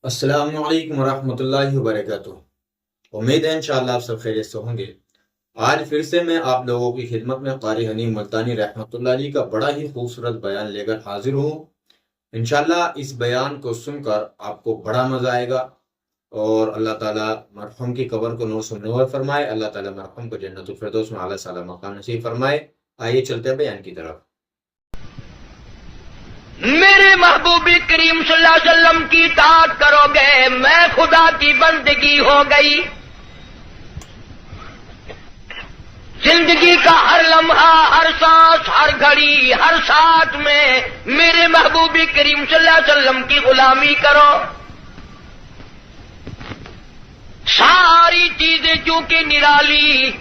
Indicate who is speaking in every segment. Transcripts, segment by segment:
Speaker 1: السلام علیکم ورحمۃ اللہ وبرکاتہ۔ امید ہے انشاءاللہ آپ سب خیریت سے ہوں گے۔ آج پھر سے میں آپ لوگوں کی خدمت میں قاری حنیم ملتانی رحمۃ اللہ علیہ کا بڑا ہی خوبصورت بیان لے کر حاضر ہوں۔ انشاءاللہ اس بیان کو سن کر آپ کو بڑا مزہ آئے گا، اور اللہ تعالیٰ مرحوم کی قبر کو نور سے منور فرمائے۔ اللہ تعالیٰ مرحوم کو جنت الفردوس میں اعلیٰ سعلیٰ مقام نصیب فرمائے۔ آئیے چلتے ہیں بیان کی طرف۔
Speaker 2: میرے محبوب کریم صلی اللہ علیہ وسلم کی اطاعت کرو گے، میں خدا کی بندگی ہو گئی۔ زندگی کا ہر لمحہ، ہر سانس، ہر گھڑی، ہر ساتھ میں میرے محبوب کریم صلی اللہ علیہ وسلم کی غلامی کرو۔ ساری چیزیں چونکہ نرالی،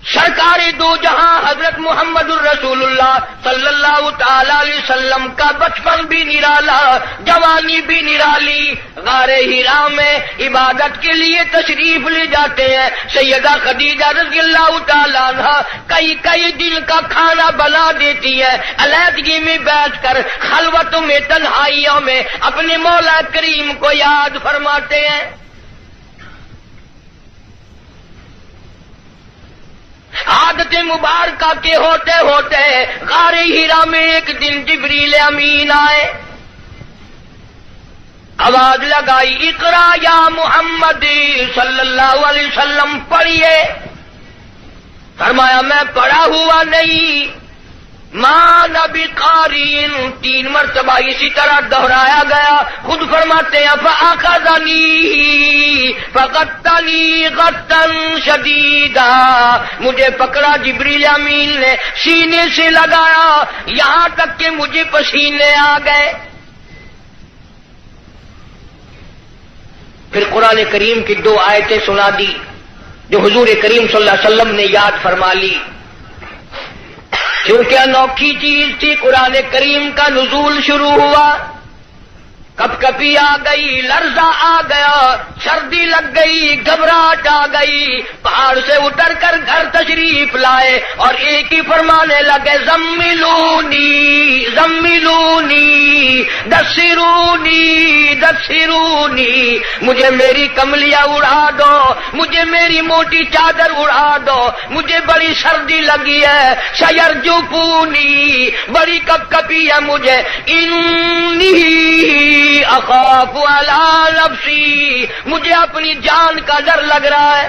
Speaker 2: سرکار دو جہاں حضرت محمد الرسول اللہ صلی اللہ تعالی علیہ وسلم کا بچپن بھی نرالا، جوانی بھی نرالی۔ غار حرا میں عبادت کے لیے تشریف لے جاتے ہیں سیدہ خدیجہ رضی اللہ تعالی عنہ، کئی دن کا کھانا بنا دیتی ہے، علیحدگی میں بیٹھ کر خلوتوں میں، تنہائیوں میں اپنے مولا کریم کو یاد فرماتے ہیں۔ عادت مبارکہ کے ہوتے ہوتے غار حرا میں ایک دن جبریل امین آئے، آواز لگائی، اقرا یا محمد صلی اللہ علیہ وسلم، پڑھیے۔ فرمایا میں پڑھا ہوا نہیں، ماں نبی قارئ، 3 مرتبہ اسی طرح دہرایا گیا۔ خود فرماتے ہیں فأخذنی فغطنی غطا شدیدا، مجھے پکڑا جبریل امین نے، سینے سے لگایا یہاں تک کہ مجھے پسینے آ گئے۔ پھر قرآن کریم کی 2 آیتیں سنا دی جو حضور کریم صلی اللہ علیہ وسلم نے یاد فرما لی، کیونکہ انوکھی چیز تھی۔ قرآن کریم کا نزول شروع ہوا، کپ کپی آ گئی، لرزہ آ گیا، سردی لگ گئی، گھبراہٹ آ گئی، پہاڑ سے اتر کر گھر تشریف لائے اور ایک ہی فرمانے لگے، زملونی زملونی دثرونی دثرونی، مجھے میری کملیاں اڑا دو، مجھے میری موٹی چادر اڑا دو، مجھے بڑی سردی لگی ہے، سیرجفونی، بڑی کپ کپی ہے مجھے، انی اخاف علی نفسی، مجھے اپنی جان کا ڈر لگ رہا ہے،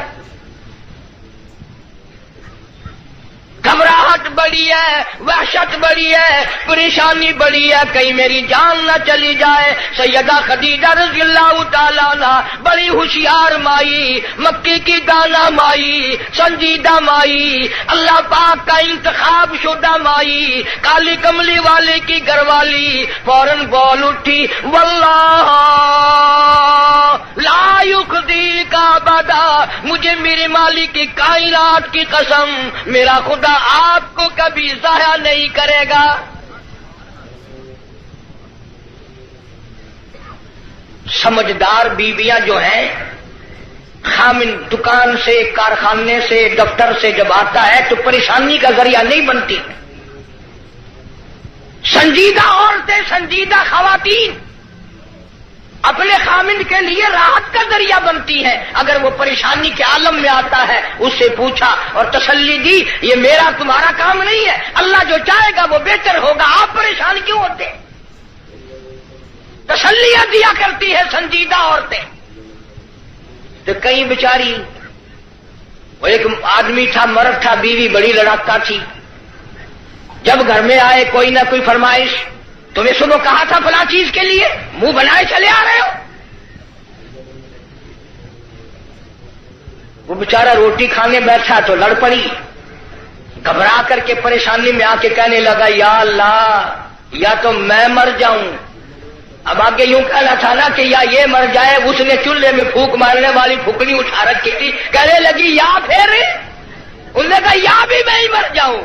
Speaker 2: گھبراہٹ بڑی ہے، وحشت بڑی ہے، پریشانی بڑی ہے، کہیں میری جان نہ چلی جائے۔ سیدہ خدیجہ رضی اللہ تعالیٰ عنہ بڑی ہوشیار مائی، مکی کی دانا مائی، سنجیدہ مائی، اللہ پاک کا انتخاب شدہ مائی، کالی کملی والے کی گھر والی، فوراً بول اٹھی، واللہ لا یخزیک ابدا، مجھے میرے مالک کی کائنات کی قسم، میرا خدا آپ کو کبھی ضائع نہیں کرے گا۔ سمجھدار بیویاں جو ہیں، خامن دکان سے، کارخانے سے، دفتر سے جب آتا ہے تو پریشانی کا ذریعہ نہیں بنتی۔ سنجیدہ عورتیں، سنجیدہ خواتین اپنے خامن کے لیے راحت کا ذریعہ بنتی ہے۔ اگر وہ پریشانی کے عالم میں آتا ہے، اس سے پوچھا اور تسلی دی، یہ میرا تمہارا کام نہیں ہے، اللہ جو چاہے گا وہ بہتر ہوگا، آپ پریشان کیوں ہوتے؟ تسلیاں دیا کرتی ہے سنجیدہ عورتیں۔ تو کئی بیچاری، وہ ایک آدمی تھا، مرد تھا، بیوی بڑی لڑاکا تھی، جب گھر میں آئے کوئی نہ کوئی فرمائش، تمہیں صبح کہا تھا فلاں چیز کے لیے، منہ بنائے چلے آ رہے ہو۔ وہ بیچارہ روٹی کھانے بیٹھا تو لڑ پڑی، گھبرا کر کے پریشانی میں آ کے کہنے لگا، یا اللہ، یا تو میں مر جاؤں۔ اب آگے یوں کہنا تھا نا کہ یا یہ مر جائے۔ اس نے چولہے میں پھونک مارنے والی پھکنی اٹھا رکھی تھی، کہنے لگی یا پھر، انہوں نے کہا یا بھی میں ہی مر جاؤں۔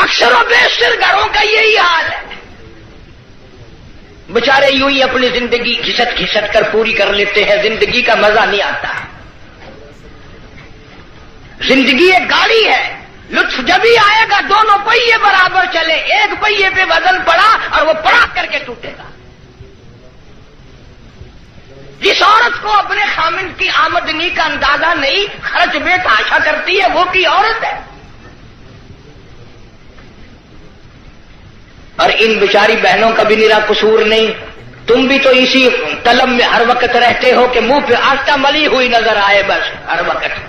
Speaker 2: اکثر و بیشتر گھروں کا یہی حال ہے، بیچارے یوں ہی اپنی زندگی گھسٹ گھسٹ کر پوری کر لیتے ہیں، زندگی کا مزہ نہیں آتا۔ زندگی ایک گاڑی ہے، لطف جبھی آئے گا دونوں پہیے برابر چلے، ایک پہیے پہ وزن پڑا اور وہ پڑاک کر کے ٹوٹے گا۔ جس عورت کو اپنے خامند کی آمدنی کا اندازہ نہیں، خرچ میں تحاشا کرتی ہے، وہ کی عورت ہے۔ اور ان بیچاری بہنوں کا بھی میرا قصور نہیں، تم بھی تو اسی طلب میں ہر وقت رہتے ہو کہ منہ پہ آٹا ملی ہوئی نظر آئے، بس ہر وقت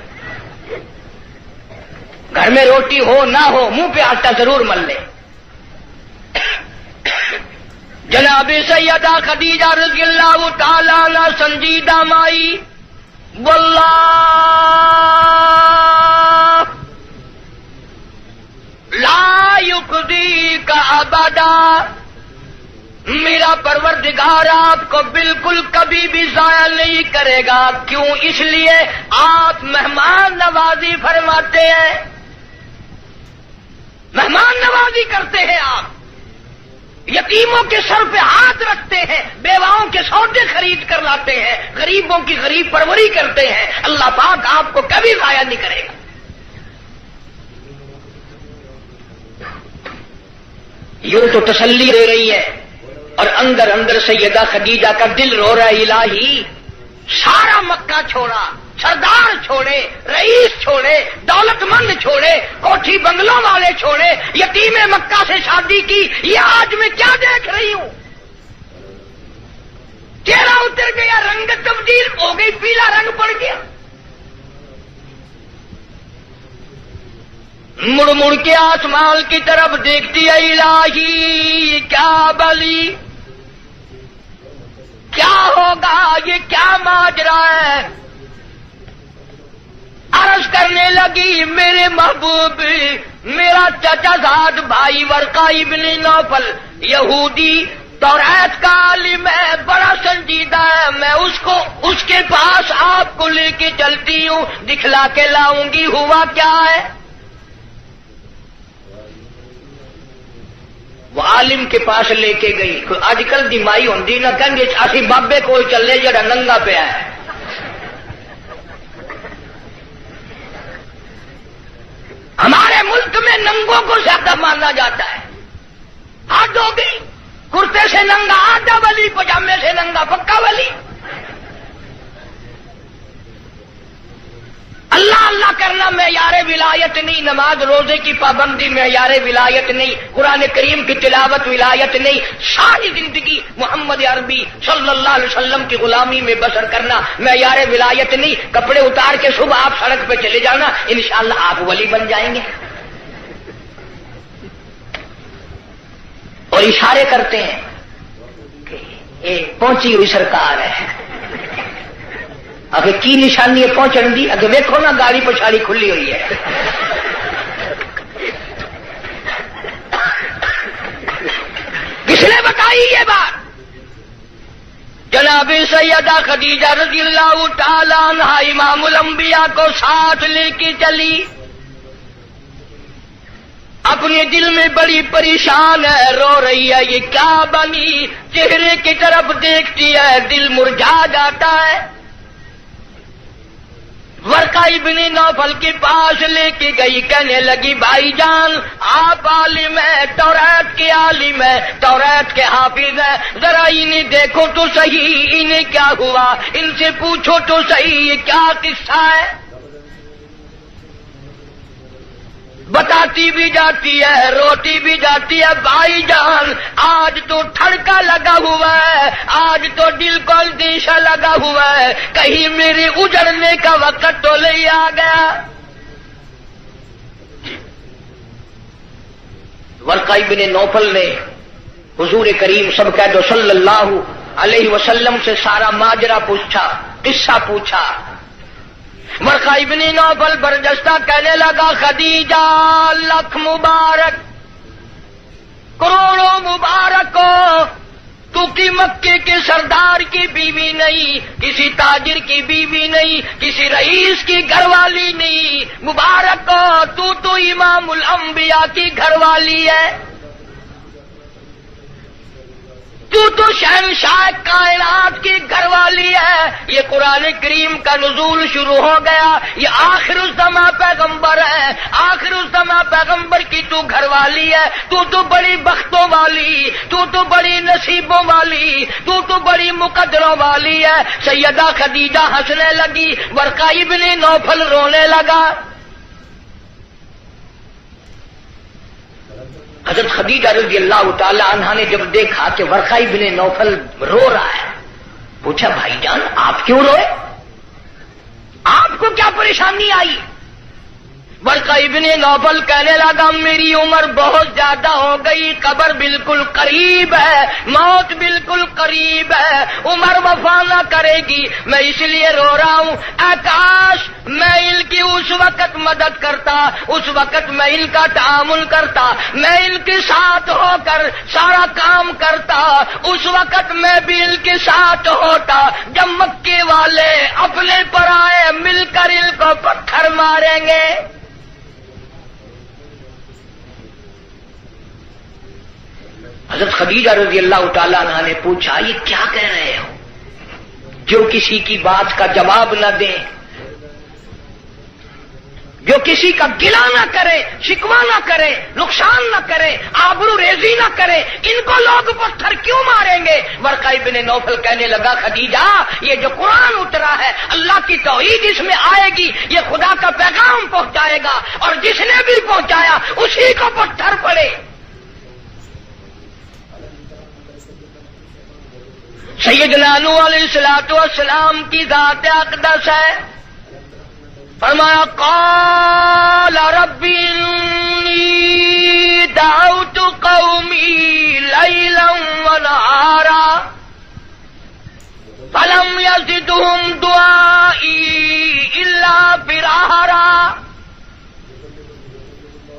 Speaker 2: گھر میں روٹی ہو نہ ہو منہ پہ آٹا ضرور مل لے۔ جناب سیدہ خدیجہ رضی اللہ تعالی عنہ سنجیدہ مائی، واللہ لا یخزیک ابدا، میرا پروردگار آپ کو بالکل کبھی بھی ضائع نہیں کرے گا۔ کیوں؟ اس لیے آپ مہمان نوازی فرماتے ہیں، مہمان نوازی کرتے ہیں، آپ یتیموں کے سر پہ ہاتھ رکھتے ہیں، بیواؤں کے سودے خرید کر لاتے ہیں، غریبوں کی غریب پروری کرتے ہیں۔ اللہ پاک آپ کو کبھی ضائع نہیں کرے گا۔ یوں تو تسلی دے رہی ہے اور اندر اندر سیدہ خدیجہ کا دل رو رہا ہے، الہی سارا مکہ چھوڑا، سردار چھوڑے، رئیس چھوڑے، دولت مند چھوڑے، کوٹھی بنگلوں والے چھوڑے، یتیم مکہ سے شادی کی، یہ آج میں کیا دیکھ رہی ہوں؟ چہرہ اتر گیا، رنگ تبدیل ہو گئی، پیلا رنگ پڑ گیا۔ مڑ مڑ کے آسمان کی طرف دیکھتی ہے، الہی کیا بلی، کیا ہوگا، یہ کیا ماجرا ہے؟ عرض کرنے لگی، میرے محبوب، میرا چچا زاد بھائی ورقہ ابن نوفل یہودی توریت کا عالم ہے، بڑا سنجیدہ ہے، میں اس کے پاس آپ کو لے کے چلتی ہوں، دکھلا کے لاؤں گی ہوا کیا ہے۔ وہ عالم کے پاس لے کے گئی۔ آج کل دی مائی ہوندی نہ کہیں گے اسی بابے کو چلے جڑا ننگا پیا ہے۔ ہمارے ملک میں ننگوں کو زیادہ مانا جاتا ہے۔ حد ہو گئی، کرتے سے ننگا آدھا ولی، پجامے سے ننگا پکا ولی۔ اللہ اللہ کرنا معیار ولایت نہیں، نماز روزے کی پابندی معیار ولایت نہیں، قرآن کریم کی تلاوت ولایت نہیں، ساری زندگی محمد عربی صلی اللہ علیہ وسلم کی غلامی میں بسر کرنا معیار ولایت نہیں۔ کپڑے اتار کے صبح آپ سڑک پہ چلے جانا، انشاءاللہ آپ ولی بن جائیں گے۔ اور اشارے کرتے ہیں کہ ایک پہنچی ہوئی سرکار ہے، اگر کی نشانی ہے پہنچن دی، اگر دیکھو نا گاڑی پچھاڑی کھلی ہوئی ہے۔ کس نے بتائی یہ بات؟ جناب سیدہ خدیجہ رضی اللہ تعالی عنہ امام الانبیاء کو ساتھ لے کے چلی، اپنے دل میں بڑی پریشان ہے، رو رہی ہے، یہ کیا بنی؟ چہرے کی طرف دیکھتی ہے، دل مرجھا جاتا ہے۔ ورقہ ابن نوفل کے پاس لے کے گئی، کہنے لگی بھائی جان آپ عالم ہیں، توریت کے عالم ہیں، توریت کے حافظ ہیں، ذرا انہیں دیکھو تو صحیح، انہیں کیا ہوا، ان سے پوچھو تو صحیح یہ کیا قصہ ہے۔ بتاتی بھی جاتی ہے، روتی بھی جاتی ہے، بھائی جان آج تو ٹھڑکا لگا ہوا ہے، آج تو دل کو اندیشہ لگا ہوا ہے، کہیں میرے اجڑنے کا وقت تو نہیں آ گیا۔ ورقہ ابن نوفل نے حضور کریم سب کہہ دو صلی اللہ علیہ وسلم سے سارا ماجرا پوچھا، قصہ پوچھا۔ ورقہ ابن نوفل برجستہ کہنے لگا خدیجہ لاکھ مبارک، کروڑوں مبارک ہو، تو کی مکے کے سردار کی بیوی نہیں، کسی تاجر کی بیوی نہیں، کسی رئیس کی گھر والی نہیں، مبارک ہو، تو امام الانبیاء کی گھر والی ہے۔ تو شہنشاہ کائنات کی گھر والی ہے. یہ قرآن کریم کا نزول شروع ہو گیا. یہ آخر الزماں پیغمبر ہے. آخر الزماں پیغمبر کی تو گھر والی ہے. تو بڑی بختوں والی, تو بڑی نصیبوں والی, تو بڑی مقدروں والی ہے. سیدہ خدیجہ ہنسنے لگی, ورقہ ابن نوفل رونے لگا. حضرت خدیجہ رضی اللہ تعالی عنہا نے جب دیکھا کہ ورقہ ابن نوفل رو رہا ہے, پوچھا بھائی جان آپ کیوں روئے, آپ کو کیا پریشانی آئی؟ ورقہ ابن نوفل کہنے لگا میری عمر بہت زیادہ ہو گئی, قبر بالکل قریب ہے, موت بالکل قریب ہے, عمر وفا نہ کرے گی, میں اس لیے رو رہا ہوں. اے کاش میں ان کی اس وقت مدد کرتا, اس وقت میں ان کا تعامل کرتا, میں ان کے ساتھ ہو کر سارا کام کرتا, اس وقت میں بھی ان کے ساتھ ہوتا جب مکے والے اپنے پر آئے مل کر ان کو پتھر ماریں گے. حضرت خدیجہ رضی اللہ تعالیٰ عنہ نے پوچھا یہ کیا کہہ رہے ہو, جو کسی کی بات کا جواب نہ دیں, جو کسی کا گلہ نہ کرے, شکوہ نہ کرے, نقصان نہ کرے, آبرو ریزی نہ کرے, ان کو لوگ پتھر کیوں ماریں گے؟ ورقہ ابن نوفل کہنے لگا خدیجہ یہ جو قرآن اترا ہے اللہ کی توحید اس میں آئے گی, یہ خدا کا پیغام پہنچائے گا, اور جس نے بھی پہنچایا اسی کو پتھر پڑے. سیدنا نوح علیہ الصلوۃ والسلام کی ذات اقدس ہے, فرمایا قال رب انی دعوت قومی لیلا ونہارا فلم یزدہم دعائی الا فرارا.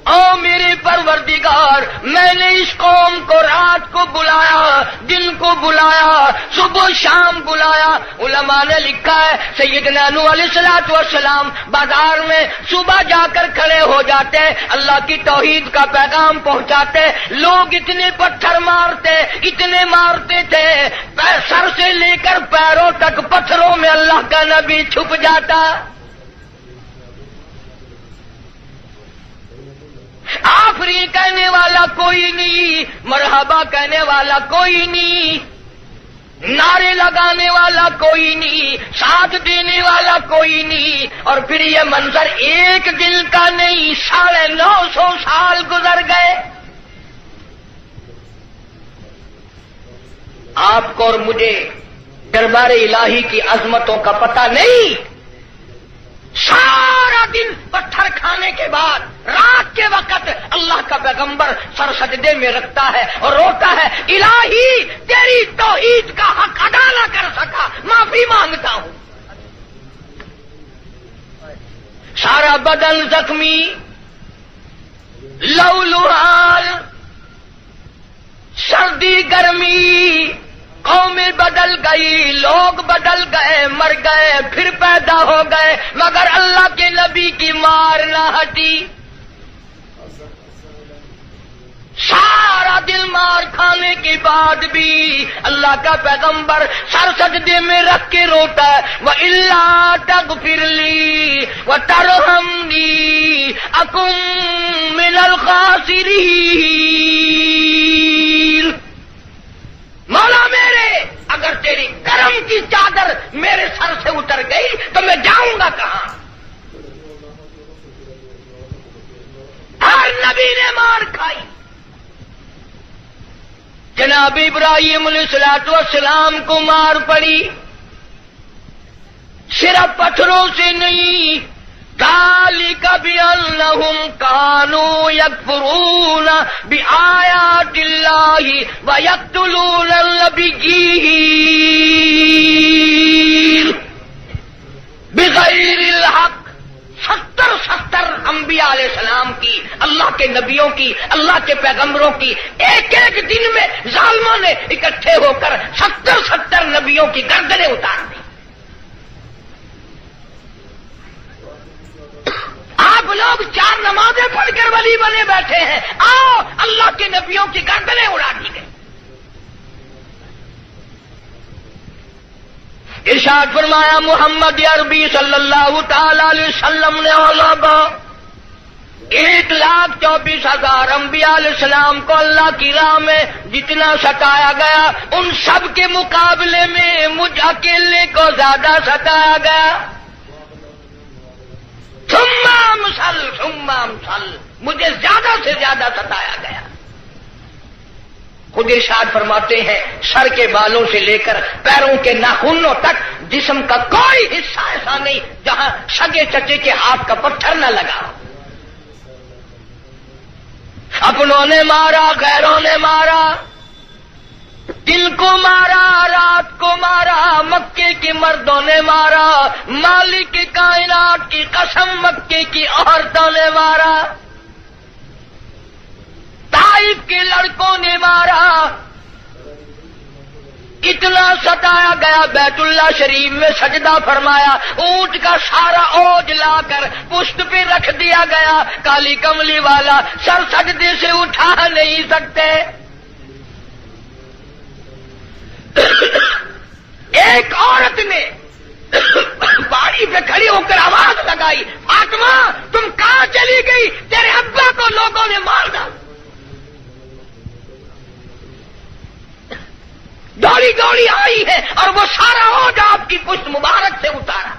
Speaker 2: او میرے پروردگار میں نے اس قوم کو رات کو بلایا, دن کو بلایا, صبح شام بلایا. علماء نے لکھا ہے سیدنا نوح علیہ الصلوۃ والسلام بازار میں صبح جا کر کھڑے ہو جاتے, اللہ کی توحید کا پیغام پہنچاتے, لوگ اتنے پتھر مارتے, اتنے مارتے تھے, سر سے لے کر پیروں تک پتھروں میں اللہ کا نبی چھپ جاتا. آفرین کہنے والا کوئی نہیں, مرحبا کہنے والا کوئی نہیں, نعرے لگانے والا کوئی نہیں, ساتھ دینے والا کوئی نہیں. اور پھر یہ منظر ایک دن کا نہیں, 950 سال گزر گئے. آپ کو اور مجھے دربار الہی کی عظمتوں کا پتہ نہیں. سارا دن پتھر کھانے کے بعد رات کے وقت اللہ کا پیغمبر سر سجدے میں رکھتا ہے اور روتا ہے الہی تیری توحید کا حق ادا نہ کر سکا, معافی مانگتا ہوں. سارا بدن زخمی, لو لحال, سردی گرمی, قومیں بدل گئی, لوگ بدل گئے, مر گئے, پھر پیدا ہو گئے, مگر اللہ کے نبی کی مار نہ ہٹی. سارا دل مار کھانے کے بعد بھی اللہ کا پیغمبر سر سجدے میں رکھ کے روتا ہے, وَإِلَّا تَغْفِرْ لِي وَتَرْحَمْنِي أَكُن مِّنَ الْخَاسِرِينَ. مولا میرے اگر تیری کرم کی چادر میرے سر سے اتر گئی تو میں جاؤں گا کہاں؟ ہر نبی نے مار کھائی. جناب ابراہیم علیہ الصلوۃ والسلام کو مار پڑی, صرف پتھروں سے نہیں, ذالک بأنہم کانوا یکفرون بآیات اللہ ویقتلون النبیین بغیر الحق. 70 انبیاء علیہ السلام کی, اللہ کے نبیوں کی, اللہ کے پیغمبروں کی ایک ایک دن میں ظالموں نے اکٹھے ہو کر 70 نبیوں کی گردنیں اتار دی. آپ لوگ 4 نمازیں پڑھ کر ولی بنے بیٹھے ہیں, آؤ اللہ کے نبیوں کی گردنیں اڑا دی گئی. ارشاد فرمایا محمد عربی صلی اللہ تعالی علیہ وسلم نے علماء 1,24,000 انبیاء علیہ السلام کو اللہ کی راہ میں جتنا ستایا گیا ان سب کے مقابلے میں مجھ اکیلے کو زیادہ ستایا گیا. ثم امثل مجھے زیادہ سے زیادہ ستایا گیا. خود ارشاد فرماتے ہیں سر کے بالوں سے لے کر پیروں کے ناخنوں تک جسم کا کوئی حصہ ایسا نہیں جہاں سگے چچے کے ہاتھ کا پتھر نہ لگا. اپنوں نے مارا، غیروں نے مارا، دن کو مارا، رات کو مارا، مکے کے مردوں نے مارا، مالک کائنات کی قسم مکے کی عورتوں نے مارا، طائف کے لڑکوں نے مارا. اتنا ستایا گیا بیت اللہ شریف میں سجدہ فرمایا، اونٹ کا سارا اوج لا کر پشت پہ رکھ دیا گیا، کالی کملی والا سر سجدے سے اٹھا نہیں سکتے. ایک عورت نے پہاڑی پہ کھڑی ہو کر آواز لگائی، فاطمہ تم کہاں چلی گئی؟ تیرے ابا کو لوگوں نے مار ڈالا. دوڑی دوڑی آئی ہے اور وہ سارا اوج آپ کی پشت مبارک سے اتارا.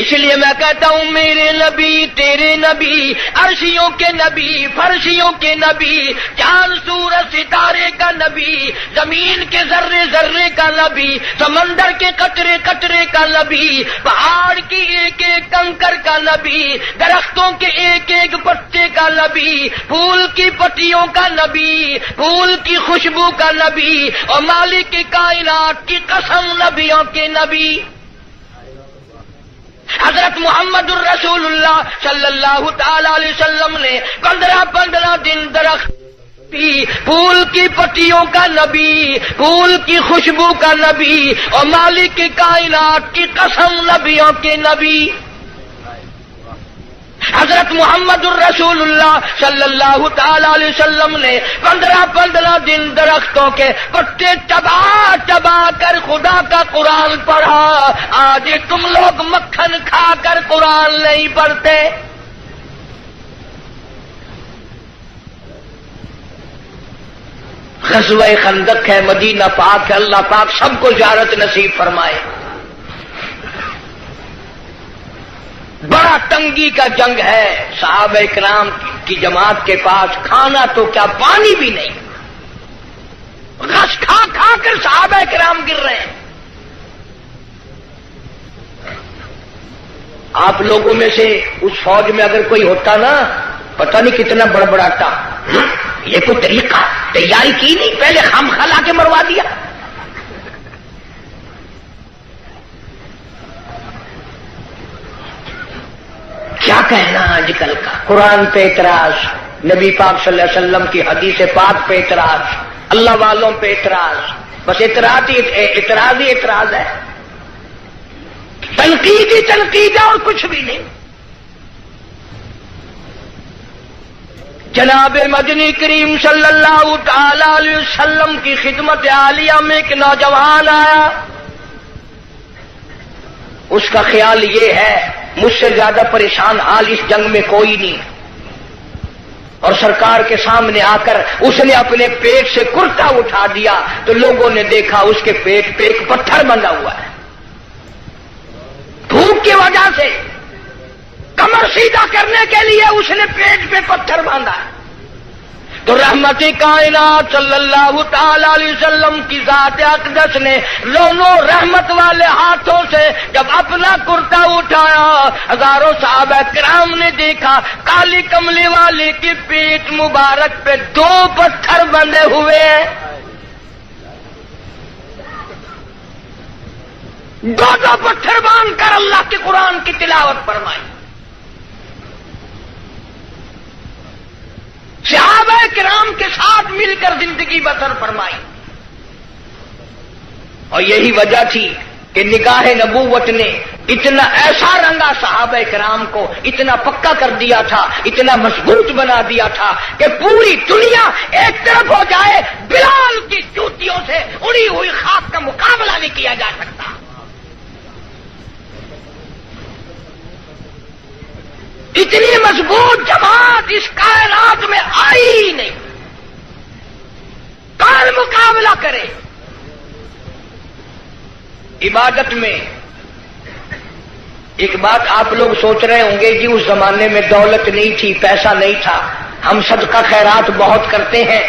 Speaker 2: اس لیے میں کہتا ہوں میرے نبی تیرے نبی، عرشیوں کے نبی، فرشیوں کے نبی، چاند سورج ستارے کا نبی، زمین کے ذرے ذرے کا نبی، سمندر کے قطرے قطرے کا نبی، پہاڑ کی ایک ایک کنکر کا نبی، درختوں کے ایک ایک پتے کا نبی، پھول کی پتیوں کا نبی، پھول کی خوشبو کا نبی، اور مالک کائنات کی قسم نبیوں کے نبی. حضرت محمد الرسول اللہ صلی اللہ تعالی علیہ وسلم نے 15 دن درخت پھول کی پتیوں کا نبی، پھول کی خوشبو کا نبی، اور مالک کی کائنات کی قسم نبیوں کے نبی. حضرت محمد الرسول اللہ صلی اللہ تعالی علیہ وسلم نے 15 دن درختوں کے پتے چبا چبا کر خدا کا قرآن پڑھا. آج تم لوگ مکھن کھا کر قرآن نہیں پڑھتے. غزوہ خندق ہے، مدینہ پاک ہے، اللہ پاک سب کو زیارت نصیب فرمائے. بڑا تنگی کا جنگ ہے، صحابہ کرام کی جماعت کے پاس کھانا تو کیا پانی بھی نہیں، غش کھا کھا کر صحابہ کرام گر رہے ہیں. آپ لوگوں میں سے اس فوج میں اگر کوئی ہوتا نا، پتہ نہیں کتنا بڑبڑاتا، یہ کوئی طریقہ تیاری کی نہیں، پہلے خام خلا کے مروا دیا. کیا کہنا آج کل کا، قرآن پہ اعتراض، نبی پاک صلی اللہ علیہ وسلم کی حدیث پاک پہ اعتراض، اللہ والوں پہ اعتراض، بس اعتراض ہی اعتراض ہے، تنقید ہی تنقید ہے اور کچھ بھی نہیں. جناب مدنی کریم صلی اللہ تعالی علیہ وسلم کی خدمت عالیہ میں ایک نوجوان آیا، اس کا خیال یہ ہے مجھ سے زیادہ پریشان حال اس جنگ میں کوئی نہیں، اور سرکار کے سامنے آ کر اس نے اپنے پیٹ سے کرتا اٹھا دیا تو لوگوں نے دیکھا اس کے پیٹ پہ ایک پتھر بندھا ہوا ہے. بھوک کی وجہ سے کمر سیدھا کرنے کے لیے اس نے پیٹ پہ پتھر باندھا. تو رحمت کائنات صلی اللہ تعالی علیہ وسلم کی ذات اقدس نے دونوں رحمت والے ہاتھوں سے جب اپنا کرتا اٹھایا، ہزاروں صحابہ کرام نے دیکھا کالی کملی والے کی پیٹ مبارک پہ 2 پتھر بندھے ہوئے ہیں. 2 پتھر باندھ کر اللہ کے قرآن کی تلاوت فرمائی. صحابہ کرام کے ساتھ مل کر زندگی بسر فرمائی. اور یہی وجہ تھی کہ نگاہ نبوت نے اتنا ایسا رنگا صحابہ کرام کو، اتنا پکا کر دیا تھا، اتنا مضبوط بنا دیا تھا کہ پوری دنیا ایک طرف ہو جائے، بلال کی جوتیوں سے اڑی ہوئی خاک کا مقابلہ نہیں کیا جا سکتا۔ اتنی مضبوط جماعت اس کائنات میں آئی ہی نہیں، کون مقابلہ کرے؟ عبادت میں ایک بات آپ لوگ سوچ رہے ہوں گے کہ اس زمانے میں دولت نہیں تھی، پیسہ نہیں تھا، ہم صدقہ خیرات بہت کرتے ہیں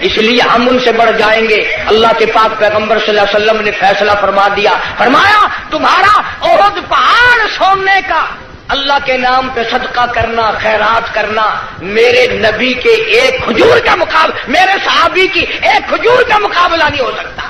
Speaker 2: اس لیے ہم ان سے بڑھ جائیں گے۔ اللہ کے پاک پیغمبر صلی اللہ علیہ وسلم نے فیصلہ فرما دیا، فرمایا تمہارا احد پہاڑ سونے کا اللہ کے نام پہ صدقہ کرنا، خیرات کرنا، میرے نبی کے ایک کھجور کا مقابلہ، میرے صحابی کی ایک کھجور کا مقابلہ نہیں ہو سکتا۔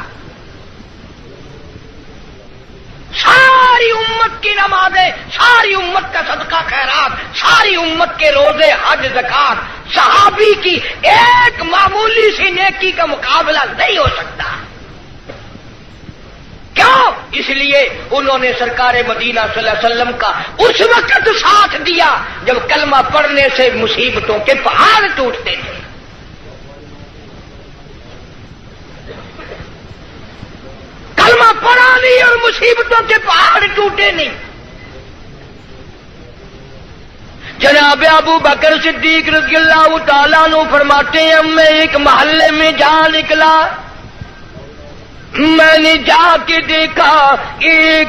Speaker 2: ساری امت کی نمازیں، ساری امت کا صدقہ خیرات، ساری امت کے روزے، حج، زکات، صحابی کی ایک معمولی سی نیکی کا مقابلہ نہیں ہو سکتا۔ کیوں؟ اس لیے انہوں نے سرکار مدینہ صلی اللہ علیہ وسلم کا اس وقت ساتھ دیا جب کلمہ پڑھنے سے مصیبتوں کے پہاڑ ٹوٹتے تھے۔ کلمہ پڑھا نہیں اور مصیبتوں کے پہاڑ ٹوٹے نہیں۔ جناب ابو بکر صدیق رضی اللہ تعالیٰ عنہ فرماتے ہیں میں ایک محلے میں جا نکلا، میں نے جا کے دیکھا ایک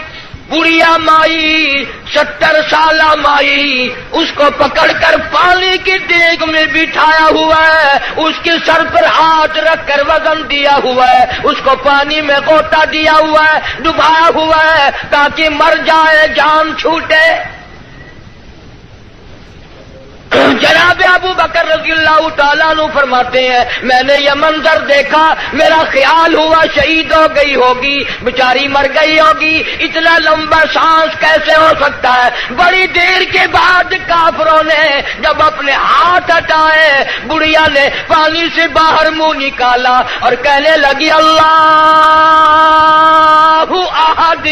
Speaker 2: بڑھیا مائی، 70 سالہ مائی، اس کو پکڑ کر پانی کی دیگ میں بٹھایا ہوا ہے، اس کے سر پر ہاتھ رکھ کر وزن دیا ہوا ہے، اس کو پانی میں غوطہ دیا ہوا ہے، ڈبایا ہوا ہے تاکہ مر جائے، جان چھوٹے۔ جناب ابو بکر رضی اللہ تعالیٰ عنہ فرماتے ہیں میں نے یہ منظر دیکھا، میرا خیال ہوا شہید ہو گئی ہوگی، بیچاری مر گئی ہوگی، اتنا لمبا سانس کیسے ہو سکتا ہے؟ بڑی دیر کے بعد کافروں نے جب اپنے ہاتھ ہٹائے، بڑھیا نے پانی سے باہر منہ نکالا اور کہنے لگی اللہ احد۔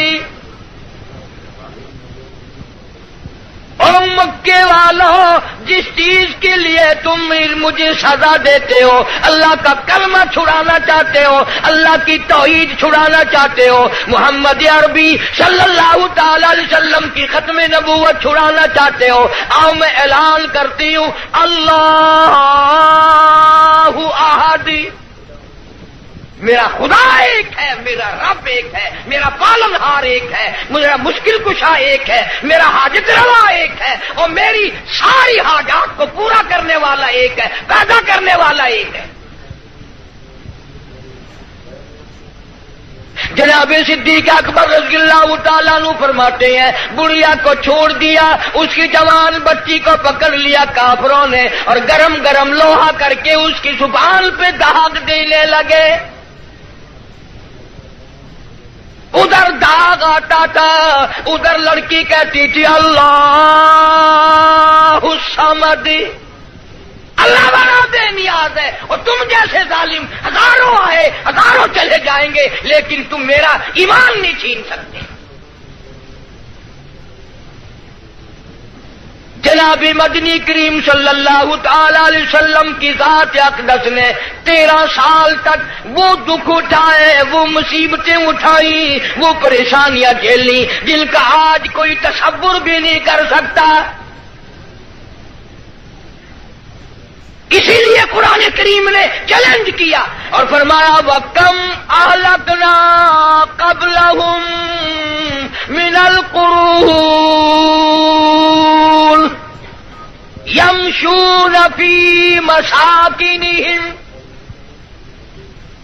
Speaker 2: او مکے والوں، جس چیز کے لیے تم مجھے سزا دیتے ہو، اللہ کا کلمہ چھڑانا چاہتے ہو، اللہ کی توحید چھڑانا چاہتے ہو، محمد عربی صلی اللہ تعالی علیہ وسلم کی ختم نبوت چھڑانا چاہتے ہو، آؤ میں اعلان کرتی ہوں اللہ احد، میرا خدا ایک ہے، میرا رب ایک ہے، میرا پالنہار ایک ہے، میرا مشکل کشا ایک ہے، میرا حاجت روا ایک ہے، اور میری ساری حاجات کو پورا کرنے والا ایک ہے، پیدا کرنے والا ایک ہے۔ جناب صدیق اکبر رضی اللہ تعالیٰ عنہ فرماتے ہیں بڑھیا کو چھوڑ دیا، اس کی جوان بچی کو پکڑ لیا کافروں نے اور گرم گرم لوہا کر کے اس کی زبان پہ داغ دینے لگے۔ ادھر داغ آتا تھا، ادھر لڑکی کہتی تھی اللہ الصمد، اللہ بڑا بے نیاز ہے، اور تم جیسے ظالم ہزاروں آئے ہزاروں چلے جائیں گے لیکن تم میرا ایمان نہیں چھین سکتے۔ جناب مدنی کریم صلی اللہ تعالی علیہ وسلم کی ذات اقدس نے 13 سال تک وہ دکھ اٹھائے، وہ مصیبتیں اٹھائی، وہ پریشانیاں جھیلی جن کا آج کوئی تصور بھی نہیں کر سکتا۔ اسی لیے قرآن کریم نے چیلنج کیا اور فرمایا وَكَمْ أَهْلَكْنَا قَبْلَهُمْ مِنَ الْقُرُونِ يَمْشُونَ فِي مَسَاكِنِهِمْ،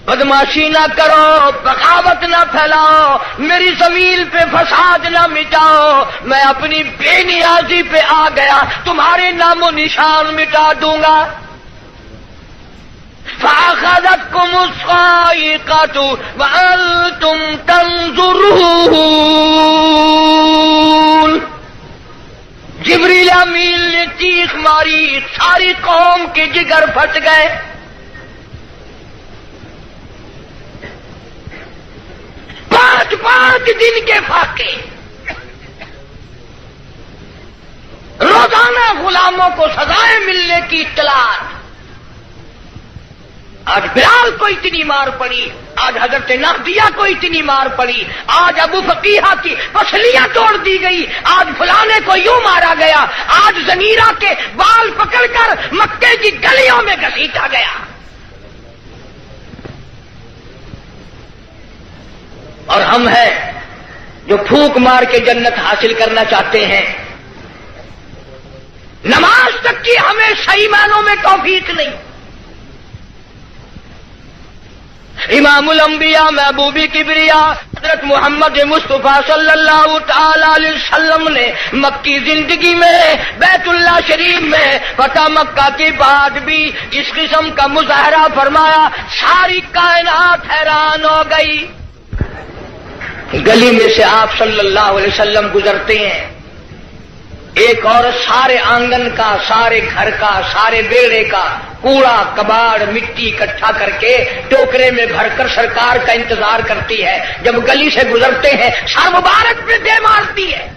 Speaker 2: بدماشی نہ کرو، بغاوت نہ پھیلاؤ، میری زمین پہ فساد نہ مٹاؤ، میں اپنی بے نیازی پہ آ گیا، تمہارے نام و نشان مٹا دوں گا۔ فَأَخَذَتْكُمُ الصَّاعِقَةُ وَأَنْتُمْ تَنْظُرُونَ، جبریل امین نے چیخ ماری، ساری قوم کے جگر پھٹ گئے۔ 5 دن کے فاقے، غلاموں کو سزائیں ملنے کی اطلاع. آج بلال کو اتنی مار پڑی، آج حضرت نافیہ کو اتنی مار پڑی، آج ابو فقیہ کی پسلیاں توڑ دی گئی، آج فلانے کو یوں مارا گیا، آج زنیرہ کے بال پکڑ کر مکے کی گلیوں میں گھسیٹا گیا. اور ہم ہیں جو پھونک مار کے جنت حاصل کرنا چاہتے ہیں. نماز تک کی ہمیں صحیح معنوں میں توفیق نہیں. امام الانبیاء محبوب کبریا حضرت محمد مصطفیٰ صلی اللہ تعالی علیہ وسلم نے مکی زندگی میں بیت اللہ شریف میں فتح مکہ کے بعد بھی اس قسم کا مظاہرہ فرمایا. ساری کائنات حیران ہو گئی. گلی میں سے آپ صلی اللہ علیہ وسلم گزرتے ہیں، ایک عورت سارے آنگن کا، سارے گھر کا، سارے بیڑے کا کوڑا کباڑ مٹی اکٹھا کر کے ٹوکرے میں بھر کر سرکار کا انتظار کرتی ہے. جب گلی سے گزرتے ہیں سر مبارک پہ دے مارتی ہے.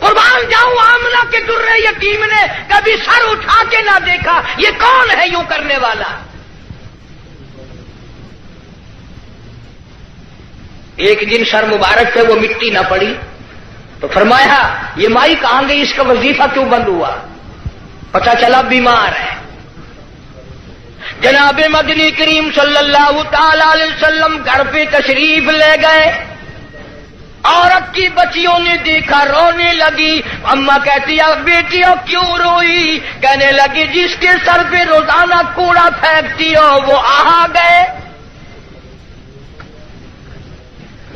Speaker 2: قربان جاؤں آمنہ کے درے یتیم نے کبھی سر اٹھا کے نہ دیکھا. یہ کون ہے یوں کرنے والا؟ ایک دن سر مبارک پہ وہ مٹی نہ پڑی تو فرمایا یہ مائی کہاں گئی، اس کا وظیفہ کیوں بند ہوا؟ پتہ چلا بیمار ہے. جناب مدنی کریم صلی اللہ تعالی علیہ وسلم گھر پہ تشریف لے گئے. عورت کی بچیوں نے دیکھا، رونے لگی. اماں کہتی ہے بیٹیوں کیوں روئی؟ کہنے لگی جس کے سر پہ روزانہ کوڑا پھینکتی ہو وہ آ گئے.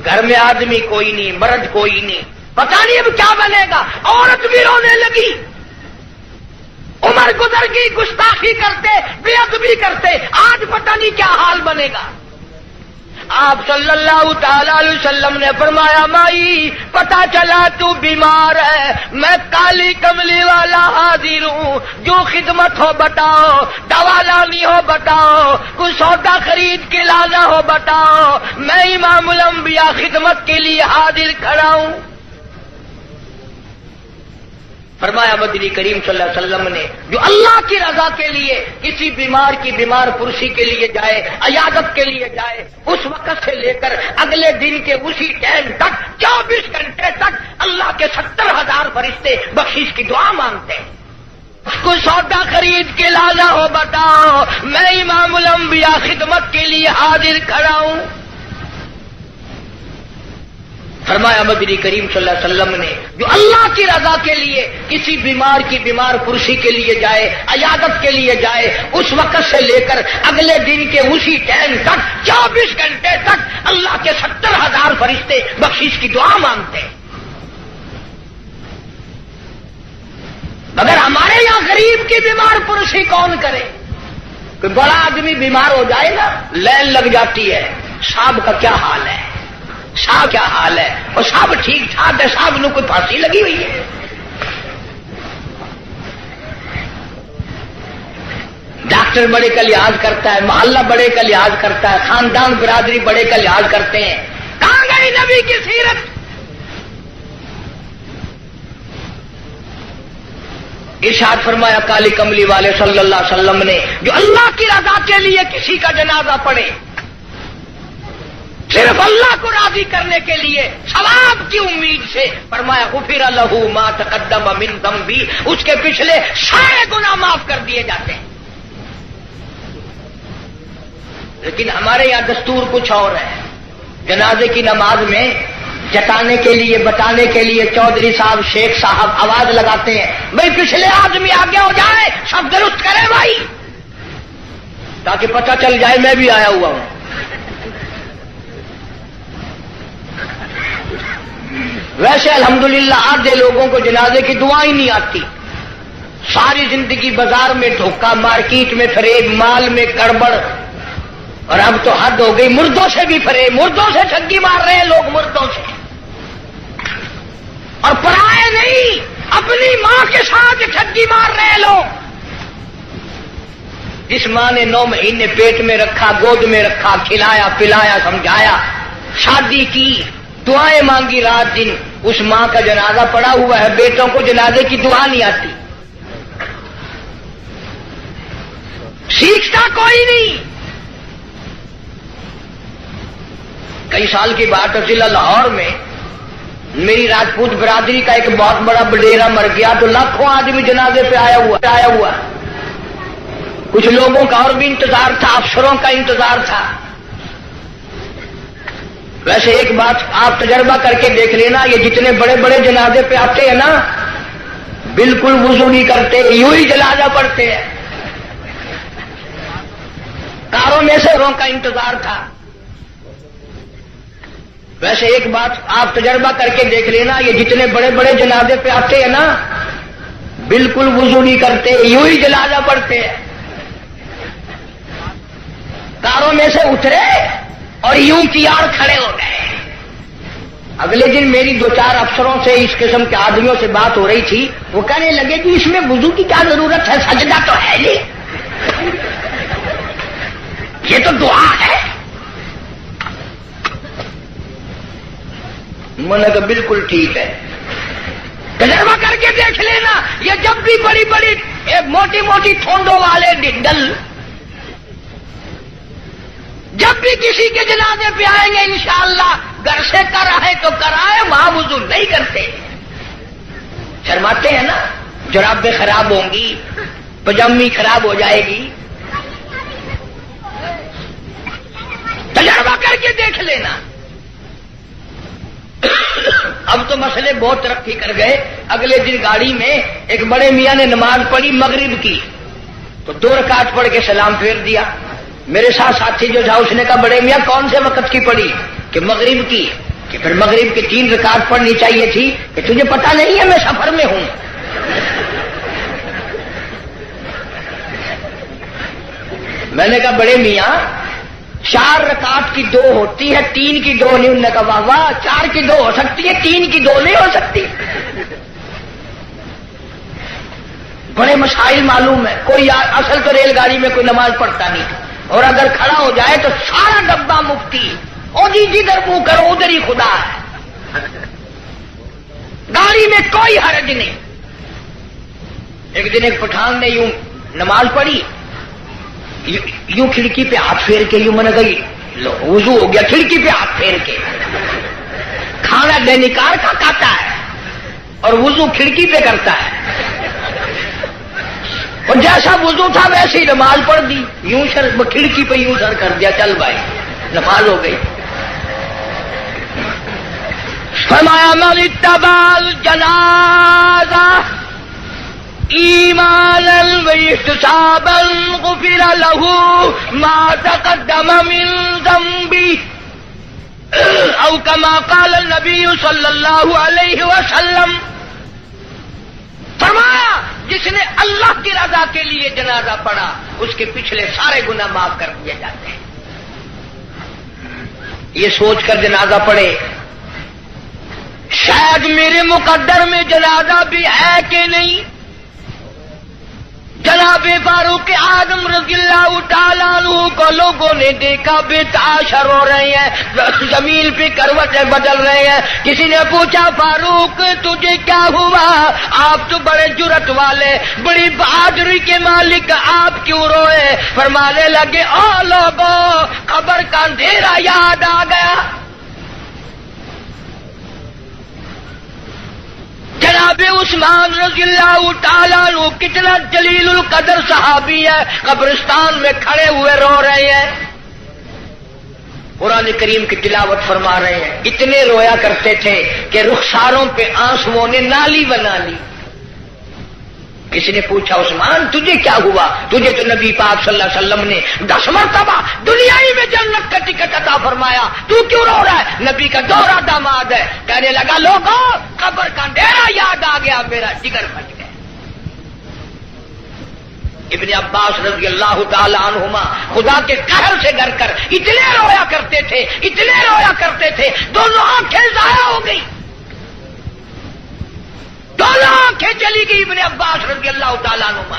Speaker 2: گھر میں آدمی کوئی نہیں، مرد کوئی نہیں، پتہ نہیں اب کیا بنے گا. عورت بھی رونے لگی. عمر گزر گئی، گستاخی کرتے، بے ادبی کرتے، آج پتہ نہیں کیا حال بنے گا. آپ صلی اللہ تعالی علیہ وسلم نے فرمایا مائی پتہ چلا تو بیمار ہے، میں کالی کملی والا حاضر ہوں، جو خدمت ہو بتاؤ، دوا لانی ہو بتاؤ، کوئی سودا خرید کے لانا ہو بتاؤ، میں امام الانبیاء خدمت کے لیے حاضر کھڑا ہوں. فرمایا مدنی کریم صلی اللہ علیہ وسلم نے جو اللہ کی رضا کے لیے کسی بیمار کی بیمار پرسی کے لیے جائے، عیادت کے لیے جائے، اس وقت سے لے کر اگلے دن کے اسی ٹائم تک 24 گھنٹے تک اللہ کے 70,000 فرشتے بخشش کی دعا مانگتے ہیں. کوئی سودا خرید کے لانا ہو بتاؤ، میں امام الانبیاء خدمت کے لیے حاضر کھڑا ہوں. فرمایا مدنی کریم صلی اللہ علیہ وسلم نے جو اللہ کی رضا کے لیے کسی بیمار کی بیمار پرسی کے لیے جائے، عیادت کے لیے جائے، اس وقت سے لے کر اگلے دن کے اسی ٹائم تک 24 گھنٹے تک اللہ کے 70,000 فرشتے بخشش کی دعا مانگتے ہیں. مگر ہمارے یہاں غریب کی بیمار پرسی کون کرے؟ کوئی بڑا آدمی بیمار ہو جائے نا لائن لگ جاتی ہے. صاحب کا کیا حال ہے، صاحب کیا حال ہے، اور صاحب ٹھیک ٹھاک ہے، صاحب نے کوئی پھانسی لگی ہوئی ہے. ڈاکٹر بڑے کا لحاظ کرتا ہے، محلہ بڑے کا لحاظ کرتا ہے، خاندان برادری بڑے کا لحاظ کرتے ہیں. کہاں گئی نبی کی سیرت؟ ارشاد فرمایا کالی کملی والے صلی اللہ علیہ وسلم نے جو اللہ کی رضا کے لیے کسی کا جنازہ پڑھے، صرف اللہ کو راضی کرنے کے لیے ثواب کی امید سے، فرمایا غفر لہ ما تقدم من ذنبی، اس کے پچھلے سارے گناہ معاف کر دیے جاتے ہیں. لیکن ہمارے یہاں دستور کچھ اور ہے. جنازے کی نماز میں جتانے کے لیے بتانے کے لیے چودھری صاحب شیخ صاحب آواز لگاتے ہیں بھائی پچھلے آدمی آگے ہو جائے، سب درست کرے بھائی، تاکہ پتہ چل جائے میں بھی آیا ہوا ہوں. ویسے الحمدللہ آدھے لوگوں کو جنازے کی دعا ہی نہیں آتی. ساری زندگی بازار میں دھوکہ، مارکیٹ میں فریب، مال میں گڑبڑ، اور اب تو حد ہو گئی مردوں سے بھی فریب، مردوں سے ٹھگی مار رہے ہیں لوگ، مردوں سے. اور پرائے نہیں، اپنی ماں کے ساتھ ٹھگی مار رہے ہیں لوگ. جس ماں نے 9 مہینے پیٹ میں رکھا، گود میں رکھا، کھلایا پلایا سمجھایا، شادی کی، دعائیں مانگی رات دن، اس ماں کا جنازہ پڑا ہوا ہے، بیٹوں کو جنازے کی دعا نہیں آتی، سیکھتا کوئی نہیں۔ کئی سال کی بات ہے، ضلع لاہور میں میری راجپوت برادری کا ایک بہت بڑا بڈیرا مر گیا تو لاکھوں آدمی جنازے پہ آیا ہوا، کچھ لوگوں کا اور بھی انتظار تھا، افسروں کا انتظار تھا۔ ویسے ایک بات آپ تجربہ کر کے دیکھ لینا، یہ جتنے بڑے بڑے جنازے پہ آتے ہیں نا، بالکل وضو نہیں کرتے، یوں ہی جنازہ پڑھتے ہیں۔ کاروں میں سے کا انتظار تھا۔ ویسے ایک بات آپ تجربہ کر کے دیکھ لینا، یہ جتنے بڑے بڑے جنازے پہ آتے ہیں نا، بالکل وضو نہیں کرتے، یوں ہی جنازہ پڑھتے ہیں۔ کاروں میں سے اترے اور یوں کیار کھڑے ہو گئے۔ اگلے دن میری دو چار افسروں سے اس قسم کے آدمیوں سے بات ہو رہی تھی، وہ کہنے لگے کہ اس میں وضو کی کیا ضرورت ہے، سجدہ تو ہے نہیں، یہ تو دعا ہے۔ میں نے کہا بالکل ٹھیک ہے، تجربہ کر کے دیکھ لینا، یہ جب بھی بڑی بڑی موٹی موٹی ٹھونڈوں والے ڈل جب بھی کسی کے جنازے پہ آئیں گے انشاءاللہ گھر سے کرائے تو کرائے، وہاں وضو نہیں کرتے، شرماتے ہیں نا، جرابیں خراب ہوں گی، پجامی خراب ہو جائے گی، تجربہ کر کے دیکھ لینا۔ اب تو مسئلے بہت ترقی کر گئے۔ اگلے دن گاڑی میں ایک بڑے میاں نے نماز پڑھی مغرب کی، تو 2 رکعت پڑھ کے سلام پھیر دیا۔ میرے ساتھ ساتھی جو تھا اس نے کہا بڑے میاں کون سے وقت کی پڑھی؟ کہ مغرب کی۔ کہ پھر مغرب کی 3 رکعت پڑھنی چاہیے تھی۔ کہ تجھے پتا نہیں ہے میں سفر میں ہوں؟ میں نے کہا بڑے میاں 4 رکعت کی 2 ہوتی ہے، 3 کی 2 نہیں۔ انہوں نے کہا واہ واہ، 4 کی 2 ہو سکتی ہے، 3 کی 2 نہیں ہو سکتی۔ بڑے مسائل معلوم ہے۔ کوئی اصل تو ریل گاڑی میں کوئی نماز پڑھتا نہیں، اور اگر کھڑا ہو جائے تو سارا ڈبہ مفتی، اور جدھر منہ کرو ادھر ہی خدا ہے، گاڑی میں کوئی حرج نہیں۔ ایک دن ایک پٹھان نے یوں نماز پڑھی، یوں کھڑکی پہ ہاتھ پھیر کے، یوں میں نے کہی وضو ہو گیا، کھڑکی پہ ہاتھ پھیر کے۔ کھانا دینکار کا کھاتا ہے اور وضو کھڑکی پہ کرتا ہے، اور جیسا وضو تھا ویسے ہی نماز پڑھ دی، یوں سر کھڑکی پہ یوں سر کر دیا، چل بھائی نماز ہو گئی۔ فرمایا من اتبع الجنازہ ایمانا واحتسابا غفر له ما تقدم من ذنبه او كما قال النبي صلی اللہ علیہ وسلم۔ فرمایا جس نے اللہ کی رضا کے لیے جنازہ پڑھا اس کے پچھلے سارے گناہ معاف کر دیے جاتے ہیں۔ یہ سوچ کر جنازہ پڑھے شاید میرے مقدر میں جنازہ بھی ہے کہ نہیں۔ جناب فاروق اعظم رضی اللہ تعالیٰ عنہ کو لوگوں نے دیکھا بے تاشر ہو رہے ہیں، زمین پہ کروٹیں بدل رہے ہیں۔ کسی نے پوچھا فاروق تجھے کیا ہوا؟ آپ تو بڑے جرأت والے، بڑی بہادری کے مالک، آپ کیوں روئے؟ فرمانے لگے او لوگوں، قبر کا اندھیرا یاد آ گیا۔ جناب عثمان رضی اللہ تعالیٰ عنہ کتنا جلیل القدر صحابی ہے، قبرستان میں کھڑے ہوئے رو رہے ہیں، قرآن کریم کی تلاوت فرما رہے ہیں۔ اتنے رویا کرتے تھے کہ رخساروں پہ آنسوؤں نے نالی بنا لی۔ کسی نے پوچھا عثمان تجھے کیا ہوا؟ تجھے تو نبی پاک صلی اللہ علیہ وسلم نے 10 مرتبہ دنیائی میں جنت کا ٹکٹ عطا فرمایا، تو کیوں رو رہا ہے؟ نبی کا دوہرا داماد ہے۔ کہنے لگا لوگوں قبر کا اندھیرا یاد آ گیا، میرا جگر بچ گیا۔ ابن عباس رضی اللہ تعالی عنہما خدا کے قہر سے ڈر کر اتنے رویا کرتے تھے، اتنے رویا کرتے تھے، دونوں آنکھیں ضائع ہو گئی، دونوں آنکھیں چلی گئی ابن عباس رضی اللہ تعالیٰ عنہما۔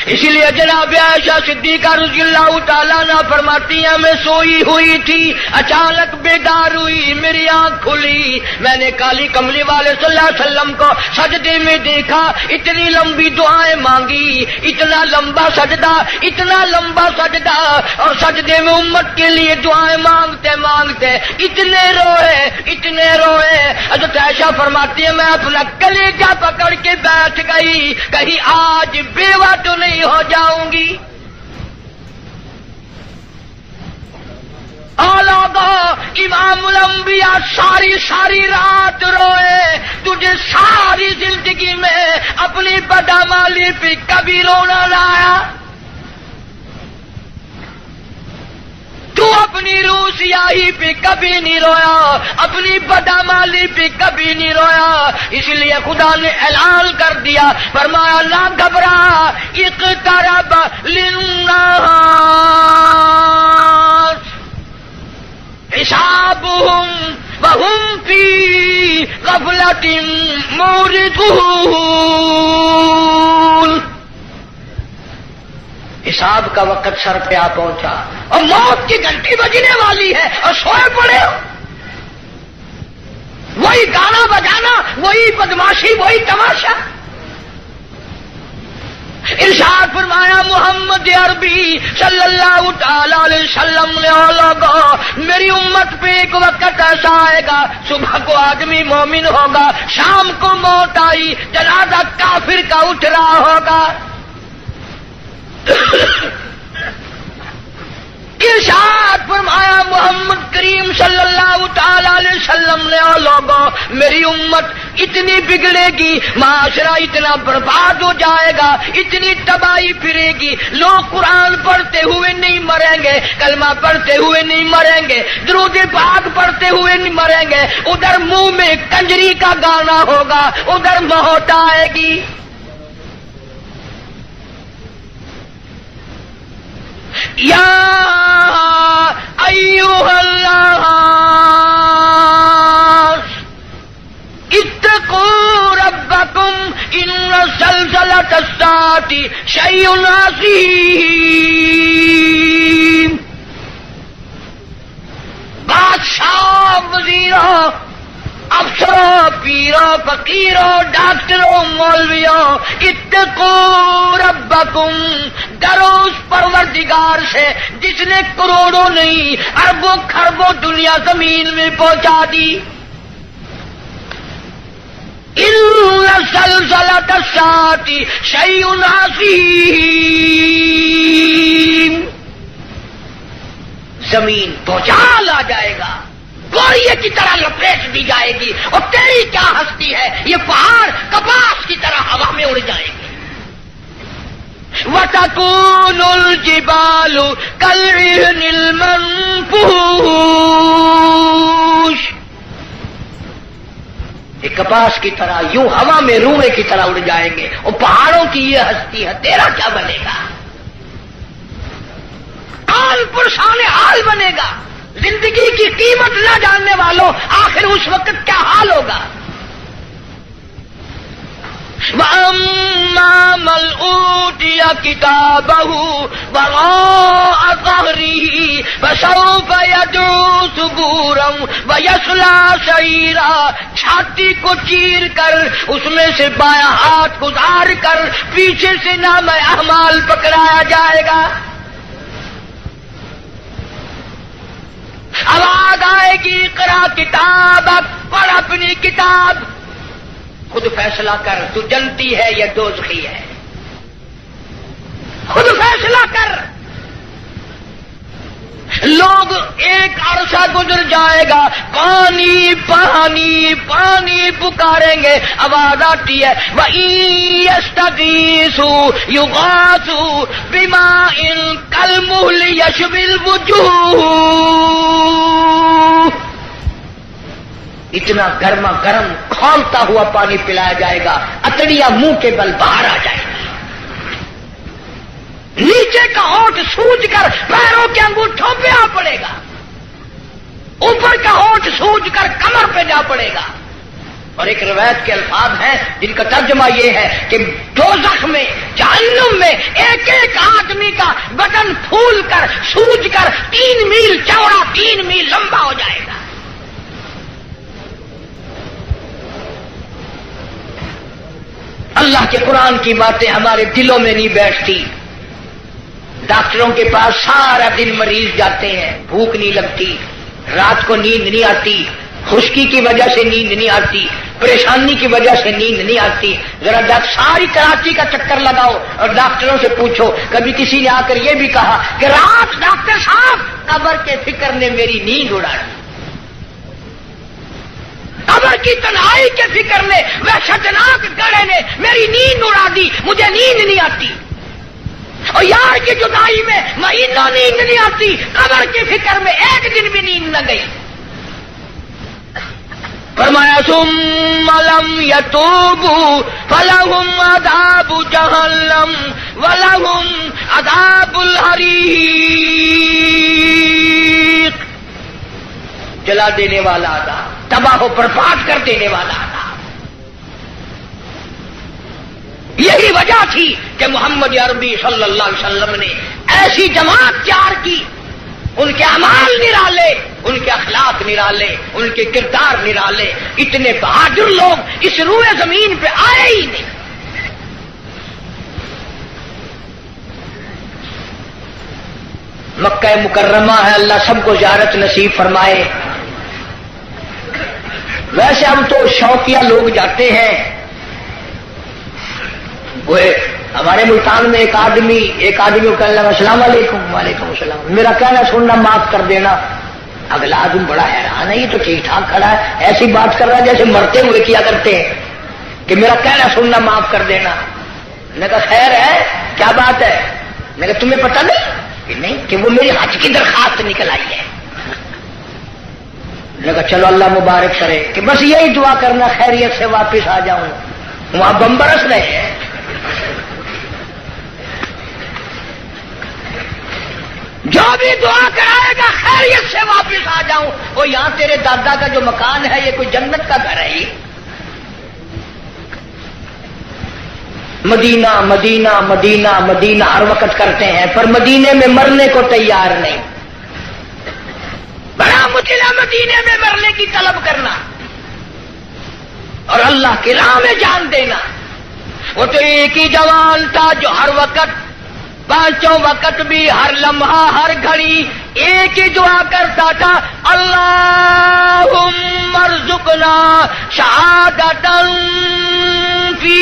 Speaker 2: اسی لیے جناب عائشہ صدیقہ رضی اللہ تعالیٰ عنہ فرماتی ہیں میں سوئی ہوئی تھی، اچانک بیدار ہوئی، میری آنکھ کھلی، میں نے کالی کملی والے صلی اللہ علیہ وسلم کو سجدے میں دیکھا، اتنی لمبی دعائیں مانگی، اتنا لمبا سجدہ، اتنا لمبا سجدہ، اور سجدے میں امت کے لیے دعائیں مانگتے مانگتے اتنے روئے۔ حضرت عائشہ فرماتی ہے میں اپنا کلیجہ پکڑ کے بیٹھ گئی، کہیں آج بیوہ تو نہیں ہو جاؤں گی۔ امام الانبیاء ساری رات روئے، تجھے ساری زندگی میں اپنی بدعمالی پہ کبھی رونا نہ آیا، تو اپنی روح سیاہی پہ کبھی نہیں رویا، اپنی بدعمالی پہ کبھی نہیں رویا، اس لیے خدا نے اعلان کر دیا، فرمایا نہ گھبرا، اقترب للناس حسابهم وهم في غفلة معرضون۔ حساب کا وقت سر پہ آ پہنچا اور موت کی گھنٹی بجنے والی ہے اور سوئے پڑے ہو، وہی گانا بجانا، وہی بدماشی، وہی تماشا۔ ارشاد فرمایا محمد عربی صلی اللہ تعالی علیہ وسلم نے لوگوں میری امت پہ ایک وقت ایسا آئے گا، صبح کو آدمی مومن ہوگا، شام کو موت آئی، جنازہ کافر کا اٹھ رہا ہوگا۔ ارشاد فرمایا محمد کریم صلی اللہ تعالی علیہ وسلم نے لوگوں میری امت اتنی بگڑے گی، معاشرہ اتنا برباد ہو جائے گا، اتنی تباہی پھرے گی، لوگ قرآن پڑھتے ہوئے نہیں مریں گے، کلمہ پڑھتے ہوئے نہیں مریں گے، درود پاک پڑھتے ہوئے نہیں مریں گے، ادھر منہ میں کنجری کا گانا ہوگا، ادھر موت آئے گی۔ یا ایھا الناس اتقوا ربکم ان زلزلۃ الساعۃ شیء عظیم۔ بادشاہ، وزیروں، افسروں، پیروں، فقیروں، ڈاکٹروں، مولویوں، اتقوا ربکم، ڈرو اس پروردگار سے جس نے کروڑوں نہیں اربوں خربوں دنیا زمین میں پہنچا دی۔ ان زلزلۃ الساعۃ شیء عظیم، زمین بھوچال آ جائے گا، گوریے کی طرح لپیٹ دی جائے گی، اور تیری کیا ہستی ہے، یہ پہاڑ کپاس کی طرح ہوا میں اڑ جائیں گے۔ وَتَكُونُ الْجِبَالُ كَالْعِهْنِ الْمَنفُوشِ، یہ کپاس کی طرح یوں ہوا میں روئے کی طرح اڑ جائیں گے، اور پہاڑوں کی یہ ہستی ہے، تیرا کیا بنے گا؟ حال پرشان حال بنے گا۔ زندگی کی قیمت نہ جاننے والوں آخر اس وقت کیا حال ہوگا؟ وَأَمَّا مَنْ أُوتِيَ كِتَابَهُ وَرَاءَ ظَهْرِهِ فَسَوْفَ يَدْعُو ثُبُورًا وَيَصْلَىٰ سَعِيرًا، چھاتی کو چیر کر اس میں سے بایاں ہاتھ گزار کر پیچھے سے نام اعمال پکڑایا جائے گا۔ آواز آئے گی اقرا کتابک، پڑھ اپنی کتاب، خود فیصلہ کر تو جنتی ہے یا دوزخی ہے، خود فیصلہ کر۔ لوگ ایک عرصہ گزر جائے گا، پانی پانی پانی پکاریں گے، آواز آتی ہے وَإِن يَسْتَغِيثُوا يُغَاثُوا بِمَاءٍ كَالْمُهْلِ يَشْوِي الْوُجُوهَ، اتنا گرما گرم کھولتا ہوا پانی پلایا جائے گا، اتڑیاں منہ کے بل باہر آ جائے گا، نیچے کا ہونٹ سوج کر پیروں کے انگوٹھوں پہ آ پڑے گا، اوپر کا ہونٹ سوج کر کمر پہ جا پڑے گا، اور ایک روایت کے الفاظ ہیں جن کا ترجمہ یہ ہے کہ دوزخ میں، جہنم میں ایک ایک آدمی کا بدن پھول کر سوج کر 3 میل چوڑا 3 میل لمبا ہو جائے گا۔ اللہ کے قرآن کی باتیں ہمارے دلوں میں نہیں بیٹھتی۔ ڈاکٹروں کے پاس سارا دن مریض جاتے ہیں، بھوک نہیں لگتی، رات کو نیند نہیں آتی، خشکی کی وجہ سے نیند نہیں آتی، پریشانی کی وجہ سے نیند نہیں آتی۔ ذرا ساری کراچی کا چکر لگاؤ اور ڈاکٹروں سے پوچھو، کبھی کسی نے آ کر یہ بھی کہا کہ رات ڈاکٹر صاحب قبر کے فکر نے میری نیند اڑا دی، قبر کی تنہائی کے فکر نے، وحشتناک گڑھے نے میری نیند اڑا دی، مجھے نیند نہیں آتی، اور یار کی جدائی میں مہینہ نیند نہیں آتی، قبر کی فکر میں ایک دن بھی نیند نہ گئی۔ فرمایا ثم لم يتوبوا فلهم عذاب جہنم ولهم عذاب الحریق، جلا دینے والا عذاب، تباہ و برباد کر دینے والا عذاب۔ یہی وجہ تھی کہ محمد عربی صلی اللہ علیہ وسلم نے ایسی جماعت تیار کی، ان کے اعمال نرالے، ان کے اخلاق نرالے، ان کے کردار نرالے، اتنے بہادر لوگ اس روئے زمین پہ آئے ہی نہیں۔ مکہ مکرمہ ہے، اللہ سب کو زیارت نصیب فرمائے۔ ویسے ہم تو شوقیہ لوگ جاتے ہیں۔ وہ ہمارے ملتان میں ایک آدمی کو کہنے لگا السلام علیکم، وعلیکم السلام، میرا کہنا سننا معاف کر دینا۔ اگلا آدمی بڑا حیران ہے، یہ تو ٹھیک ٹھاک کھڑا ہے، ایسی بات کر رہا ہے جیسے مرتے ہوئے کیا کرتے ہیں کہ میرا کہنا سننا معاف کر دینا۔ میں نے کہا خیر ہے، کیا بات ہے؟ میں نے کہا تمہیں پتہ نہیں کہ نہیں کہ وہ میری حج کی درخواست نکل آئی ہے۔ میں نے کہا چلو اللہ مبارک کرے، کہ بس یہی دعا کرنا خیریت سے واپس آ جاؤں۔ وہاں بم برس رہے ہیں۔ جو بھی دعا کرائے گا خیریت سے واپس آ جاؤں، وہ یہاں تیرے دادا کا جو مکان ہے یہ کوئی جنت کا گھر ہے ہی۔ مدینہ مدینہ مدینہ مدینہ ہر وقت کرتے ہیں، پر مدینے میں مرنے کو تیار نہیں۔ بڑا مشکل ہے مدینے میں مرنے کی طلب کرنا اور اللہ کی راہ میں جان دینا۔ وہ تو ایک ہی جوان تھا جو ہر وقت، پانچوں وقت بھی، ہر لمحہ ہر گھڑی ایک ہی دعا کرتا تھا، اللہم ارزقنا شہادۃ فی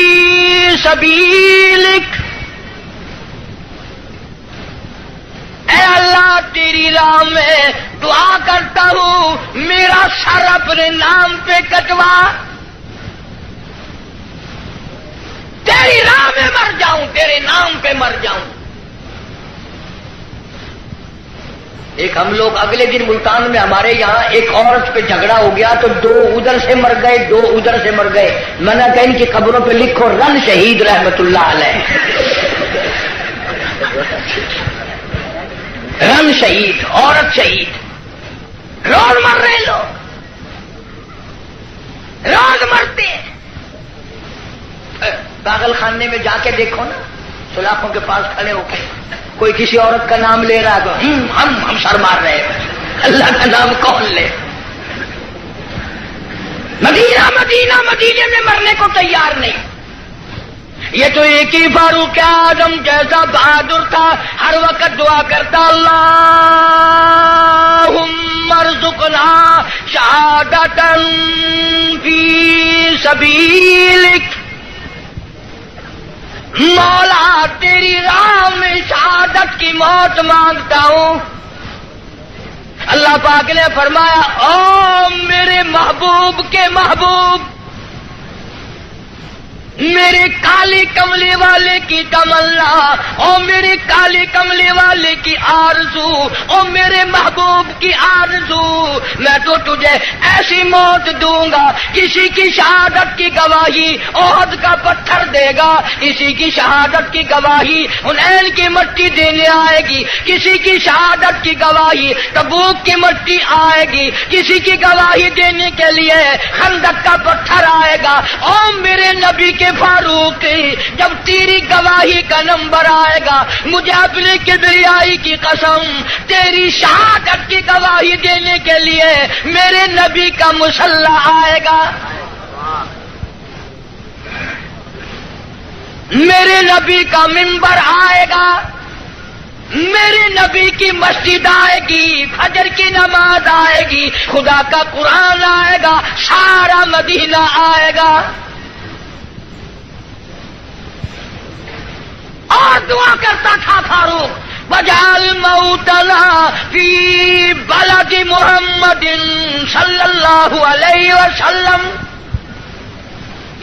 Speaker 2: سبیلک، اے اللہ تیری راہ میں دعا کرتا ہوں میرا سر اپنے نام پہ کٹوا، تیری راہ میں مر جاؤں، تیرے نام پہ مر جاؤں۔ ایک ہم لوگ اگلے دن ملتان میں ہمارے یہاں ایک عورت پہ جھگڑا ہو گیا تو 2 ادھر سے مر گئے، 2 ادھر سے مر گئے۔ میں نے کہا ان کی قبروں پہ لکھو رن شہید رحمت اللہ علیہ، رن شہید، عورت شہید۔ روز مر رہے لوگ، روز مرتے ہیں۔ پاگل خانے میں جا کے دیکھو نا، سلاخوں کے پاس کھڑے ہو کے کوئی کسی عورت کا نام لے رہا ہے تو ہم سر مار رہے ہیں، اللہ کا نام کون لے؟ مدینہ مدینہ مدینے میں مرنے کو تیار نہیں۔ یہ تو ایک ہی فاروق اعظم جیسا بہادر تھا، ہر وقت دعا کرتا اللہم ارزقنا شہادۃ فی سبیلک، مولا تیری راہ میں شہادت کی موت مانگتا ہوں۔ اللہ پاک نے فرمایا او میرے محبوب کے محبوب، میرے کالے کملے والے کی تمنا، او میرے کالے کملے والے کی آرزو، او میرے محبوب کی آرزو، میں تو تجھے ایسی موت دوں گا، کسی کی شہادت کی گواہی احد کا پتھر دے گا، کسی کی شہادت کی گواہی حنین کی مٹی دینے آئے گی، کسی کی شہادت کی گواہی تبوک کی مٹی آئے گی، کسی کی گواہی دینے کے لیے خندق کا پتھر آئے گا۔ او میرے نبی کے فاروق، جب تیری گواہی کا نمبر آئے گا، مجھے اپنے کبریائی کی قسم، تیری شہادت کی گواہی دینے کے لیے میرے نبی کا مسلح آئے گا، میرے نبی کا منبر آئے گا، میرے نبی کی مسجد آئے گی، فجر کی نماز آئے گی، خدا کا قرآن آئے گا، سارا مدینہ آئے گا، اور دعا کرتا تھا فاروق، وجعل موتنا فی بلد محمد صلی اللہ علیہ وسلم،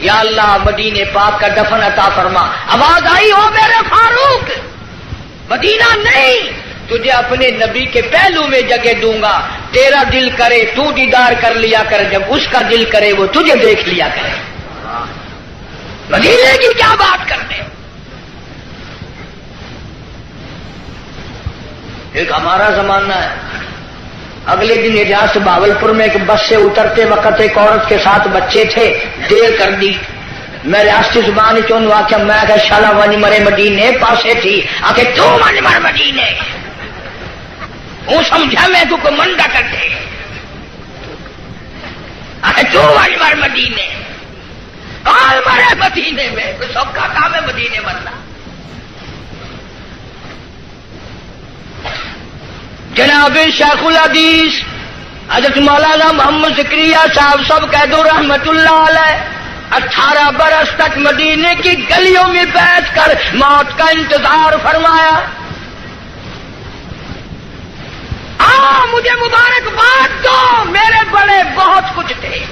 Speaker 2: یا اللہ مدینے پاک کا دفن عطا فرما۔ آواز آئی، ہو میرے فاروق، مدینہ نہیں، تجھے اپنے نبی کے پہلو میں جگہ دوں گا، تیرا دل کرے تو دیدار کر لیا کر، جب اس کا دل کرے وہ تجھے دیکھ لیا کرے۔ مدینے کی کیا بات کرتے؟ ایک ہمارا زمانہ ہے، اگلے دن اجاز بھاولپور میں ایک بس سے اترتے وقت ایک عورت کے ساتھ بچے تھے، دیر کر دی، میں ریاستی زبان چون واقعہ میں کہ شالا ونی مرے مدینے پاسے تھی، آکے تو ونی مر مدینے، وہ سمجھا میں تو کو منڈا کرتے، آکے تو ونی مر مدینے، کال مرے مدینے میں، کوئی سب کا کام ہے مدینے مرنا۔ جناب شیخ الحدیث حضرت مولانا محمد زکریا صاحب سب قید رحمت اللہ علیہ 18 برس تک مدینے کی گلیوں میں بیٹھ کر موت کا انتظار فرمایا۔ مجھے مبارکباد دو، میرے بڑے بہت کچھ تھے،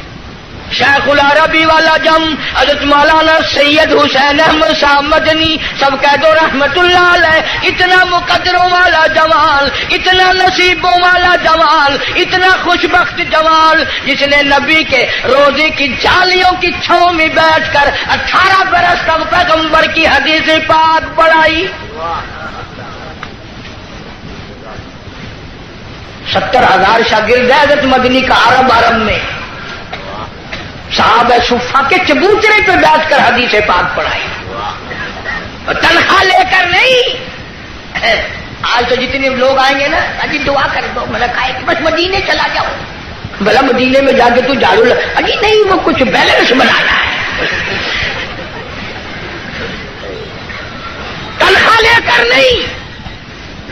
Speaker 2: شیخ العربی والا جم، حضرت مولانا سید حسین احمد صاحب مدنی سب قید رحمت اللہ علیہ، اتنا مقدروں والا جمال، اتنا نصیبوں والا جمال، اتنا خوش بخت جمال، جس نے نبی کے روزے کی جالیوں کی چھاؤں میں بیٹھ کر 18 برس تک پیغمبر کی حدیث پاک پڑھائی۔ 70,000 شاگرد ہے حضرت مدنی کا عرب میں، صحابہ صفا کے چبوترے پہ بیٹھ کر حدیث پاک پڑھائی، تنخواہ لے کر نہیں۔ آج تو جتنے لوگ آئیں گے نا، اجی دعا کر دو، میں نے کہا کہ بس مدینے چلا جاؤ، بھلا مدینے میں جا کے تو جھاڑو اجی نہیں، وہ کچھ بیلنس بنانا ہے، تنخواہ لے کر نہیں۔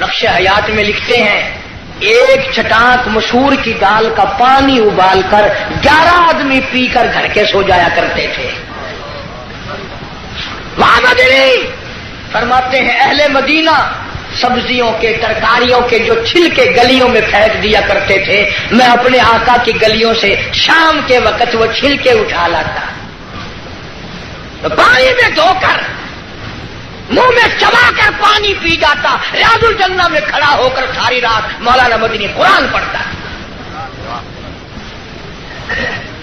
Speaker 2: نقش حیات میں لکھتے ہیں ایک چٹاک مسور کی دال کا پانی ابال کر 11 آدمی پی کر گھر کے سو جایا کرتے تھے۔ وہاں مدنی فرماتے ہیں اہل مدینہ سبزیوں کے ترکاریوں کے جو چھلکے گلیوں میں پھینک دیا کرتے تھے، میں اپنے آقا کی گلیوں سے شام کے وقت وہ چھلکے اٹھا لاتا، پانی میں دھو کر منہ میں چبا کر پانی پی جاتا، ریاض الجنہ میں کھڑا ہو کر ساری رات مولانا مدنی قرآن پڑھتا۔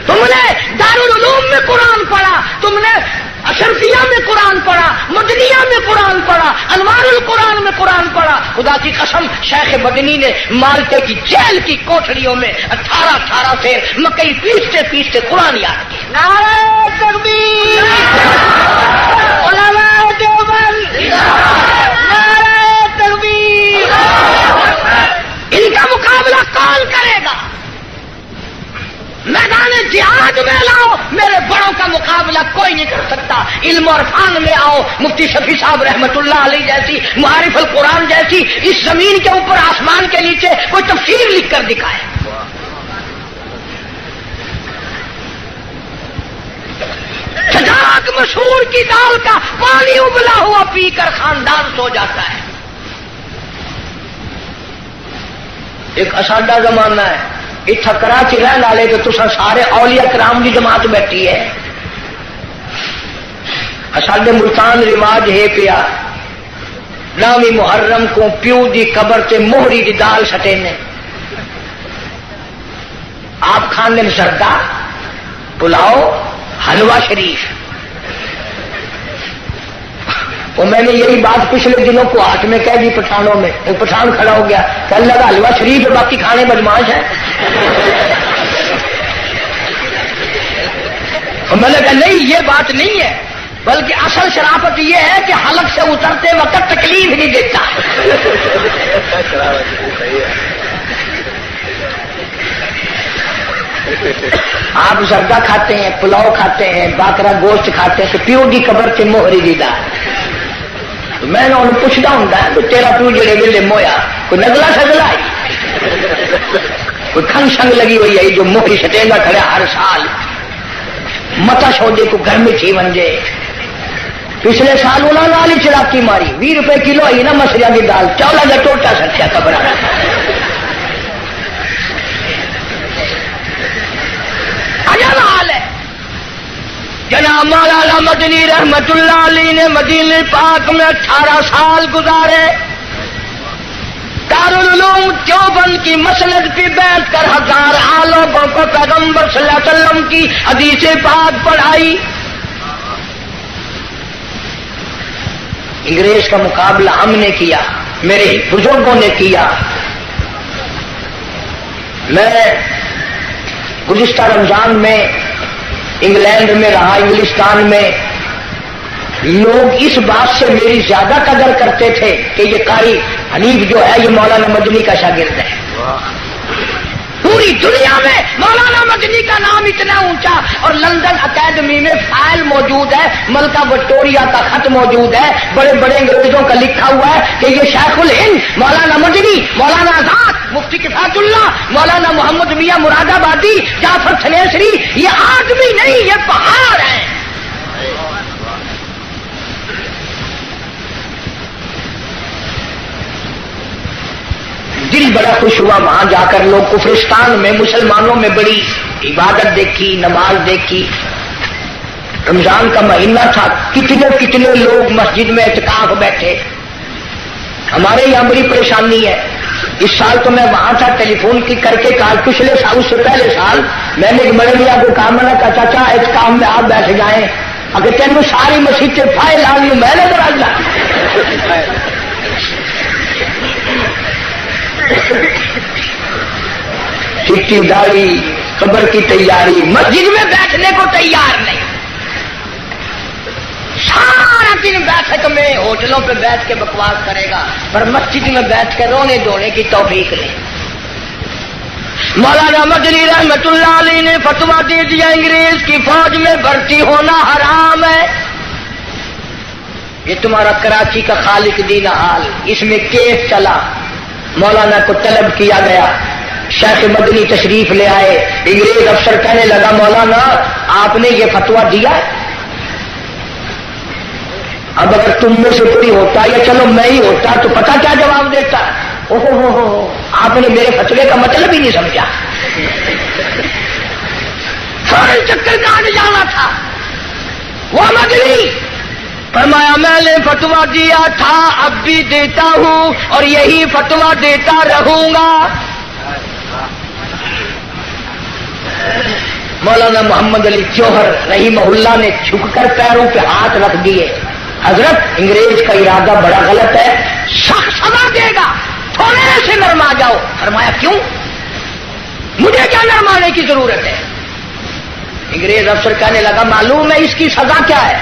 Speaker 2: تم نے دارالعلوم میں قرآن پڑھا، تم نے اشرفیہ میں قرآن پڑھا، مدنیہ میں قرآن پڑھا، انوار القرآن میں قرآن پڑھا۔ خدا کی قسم شیخ مدنی نے مالٹے کی جیل کی کوٹھڑیوں میں 18 سے مکئی پیستے پیستے قرآن یاد کیا۔ نعرہ تکبیر، علماء دیوبند، نعرہ تکبیر۔ ان کا مقابلہ کون کرے گا؟ میدان جہاد میں لاؤ، میرے بڑوں کا مقابلہ کوئی نہیں کر سکتا۔ علم اور فن میں آؤ، مفتی شفیع صاحب رحمت اللہ علیہ جیسی، معارف القرآن جیسی، اس زمین کے اوپر آسمان کے نیچے کوئی تفسیر لکھ کر دکھائے۔ چٹاک مسور کی دال کا پانی ابلا ہوا پی کر خاندان سو جاتا ہے۔ ایک اسادہ زمانہ ہے، اتھا کراچی رہن والے تو تسا سارے اولیاء کرام کی جماعت بیٹھی ہے، ساڈے ملتان رواج ہے پیا نامی محرم کو پیو دی قبر تے موہری دی دال سٹے نے آپ کھانے میں سردا پلاؤ حلوہ شریف. اور میں نے یہی بات پچھلے دنوں کو ہاتھ میں کہہ دی پٹھانوں میں. ایک پٹھان کھڑا ہو گیا کہ اللہ کا حلوہ شریف ہے باقی کھانے بدماش ہے. اور میں نے کہا نہیں یہ بات نہیں ہے بلکہ اصل شرافت یہ ہے کہ حلق سے اترتے وقت تکلیف نہیں دیتا. آپ زردہ کھاتے ہیں پلاؤ کھاتے ہیں باقرا گوشت کھاتے ہیں تو پیو کی قبر سے موہری دی دال. میں نے انہوں پوچھتا ہوں کہ تیرا پیو جڑے ویلے مویا کوئی نگلا سگلا ہے کوئی کھنگ شنگ لگی ہوئی ہے جو موہری سٹینگا کھڑا ہر سال متا سودے کو گھر میں تھی ونجے. پچھلے سال انہوں نے والی چڑاکی ماری 20 روپے کلو آئی نا مسریاں کی دال چولا کا ٹوٹا سٹیا قبر حال ہے. جناب مولانا مدنی رحمت اللہ علیہ نے مدینہ پاک میں 18 سال گزارے. دارالعلوم دیوبند کی مسند پہ بیٹھ کر 1000 لوگوں کو پیغمبر صلی اللہ علیہ وسلم کی حدیث پاک پڑھائی. انگریز کا مقابلہ ہم نے کیا میرے بزرگوں نے کیا. میں گزشتہ رمضان میں انگلینڈ میں رہا انگلستان میں. لوگ اس بات سے میری زیادہ قدر کرتے تھے کہ یہ قاری حنیف جو ہے یہ مولانا مدنی کا شاگرد ہے. پوری دنیا میں مولانا مدنی کا نام اتنا اونچا اور لندن اکیڈمی میں فائل موجود ہے ملکہ وکٹوریا کا خط موجود ہے بڑے بڑے انگریزوں کا لکھا ہوا ہے کہ یہ شیخ الہند مولانا مدنی مولانا آزاد مفتی کفایت اللہ مولانا محمد میاں مراد آبادی جعفر تھنیسری یہ آدمی نہیں یہ پہاڑ ہیں. دل بڑا خوش ہوا وہاں جا کر. لوگ کفرستان میں مسلمانوں میں بڑی عبادت دیکھی نماز دیکھی. رمضان کا مہینہ تھا کتنے لوگ مسجد میں اعتکاف بیٹھے. ہمارے یہاں بڑی پریشانی ہے. اس سال تو میں وہاں تھا ٹیلی فون کی کر کے کہا پچھلے سال اس سے پہلے سال میں نے بڑے میاں کو کہا میں نے کہا چاچا اعتکاف میں آپ بیٹھ جائیں اگر تینوں ساری مسجد سے فائل آ گئی میں نے کرا چٹی داڑھی قبر کی تیاری مسجد میں بیٹھنے کو تیار نہیں. سارا دن بیٹھک میں ہوٹلوں پہ بیٹھ کے بکواس کرے گا پر مسجد میں بیٹھ کے رونے دھونے کی توفیق نہیں. مولانا مدنی رحمت اللہ علیہ نے فتویٰ دے دیا انگریز کی فوج میں بھرتی ہونا حرام ہے. یہ تمہارا کراچی کا خالق دین حال اس میں کیس چلا. مولانا کو طلب کیا گیا شیخ مدنی تشریف لے آئے. انگریز افسر کہنے لگا مولانا آپ نے یہ فتویٰ دیا اب اگر تم میں سے کوئی ہوتا یا چلو میں ہی ہوتا تو پتہ کیا جواب دیتا. اوہو آپ نے میرے فتوے کا مطلب ہی نہیں سمجھا. فوراً چکر کاٹ جانا تھا. وہ مدنی فرمایا میں نے فتویٰ دیا تھا اب بھی دیتا ہوں اور یہی فتویٰ دیتا رہوں گا. مولانا محمد علی جوہر رحمہ اللہ نے جھک کر پیروں پہ ہاتھ رکھ دیے. حضرت انگریز کا ارادہ بڑا غلط ہے سخت سزا دے گا تھوڑے سے نرما جاؤ. فرمایا کیوں مجھے کیا نرمانے کی ضرورت ہے. انگریز افسر کہنے لگا معلوم ہے اس کی سزا کیا ہے.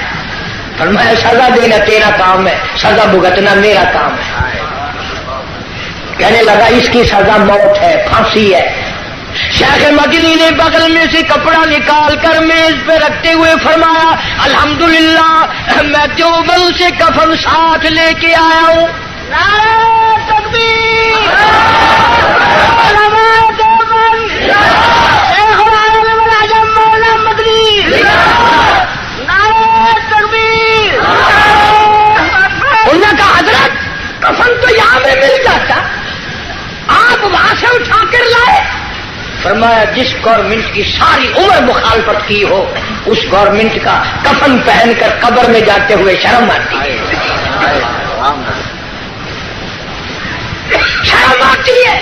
Speaker 2: فرمایا سزا دینا تیرا کام ہے سزا بھگتنا میرا کام ہے. کہنے لگا اس کی سزا موت ہے پھانسی ہے. شیخ مدنی نے بغل میں سے کپڑا نکال کر میز پہ رکھتے ہوئے فرمایا الحمدللہ میں دیوبند سے کفن ساتھ لے کے آیا ہوں. نعرہ تکبیر علماء دیوبند شیخ العالم العظم مولانا مدنی نعرہ تکبیر. انہوں نے کہا حضرت کفن تو یہاں میں مل جاتا آپ وہاں سے اٹھا کر لائے. فرمایا جس گورنمنٹ کی ساری عمر مخالفت کی ہو اس گورنمنٹ کا کفن پہن کر قبر میں جاتے ہوئے شرم آتی ہے، شرم آتی ہے۔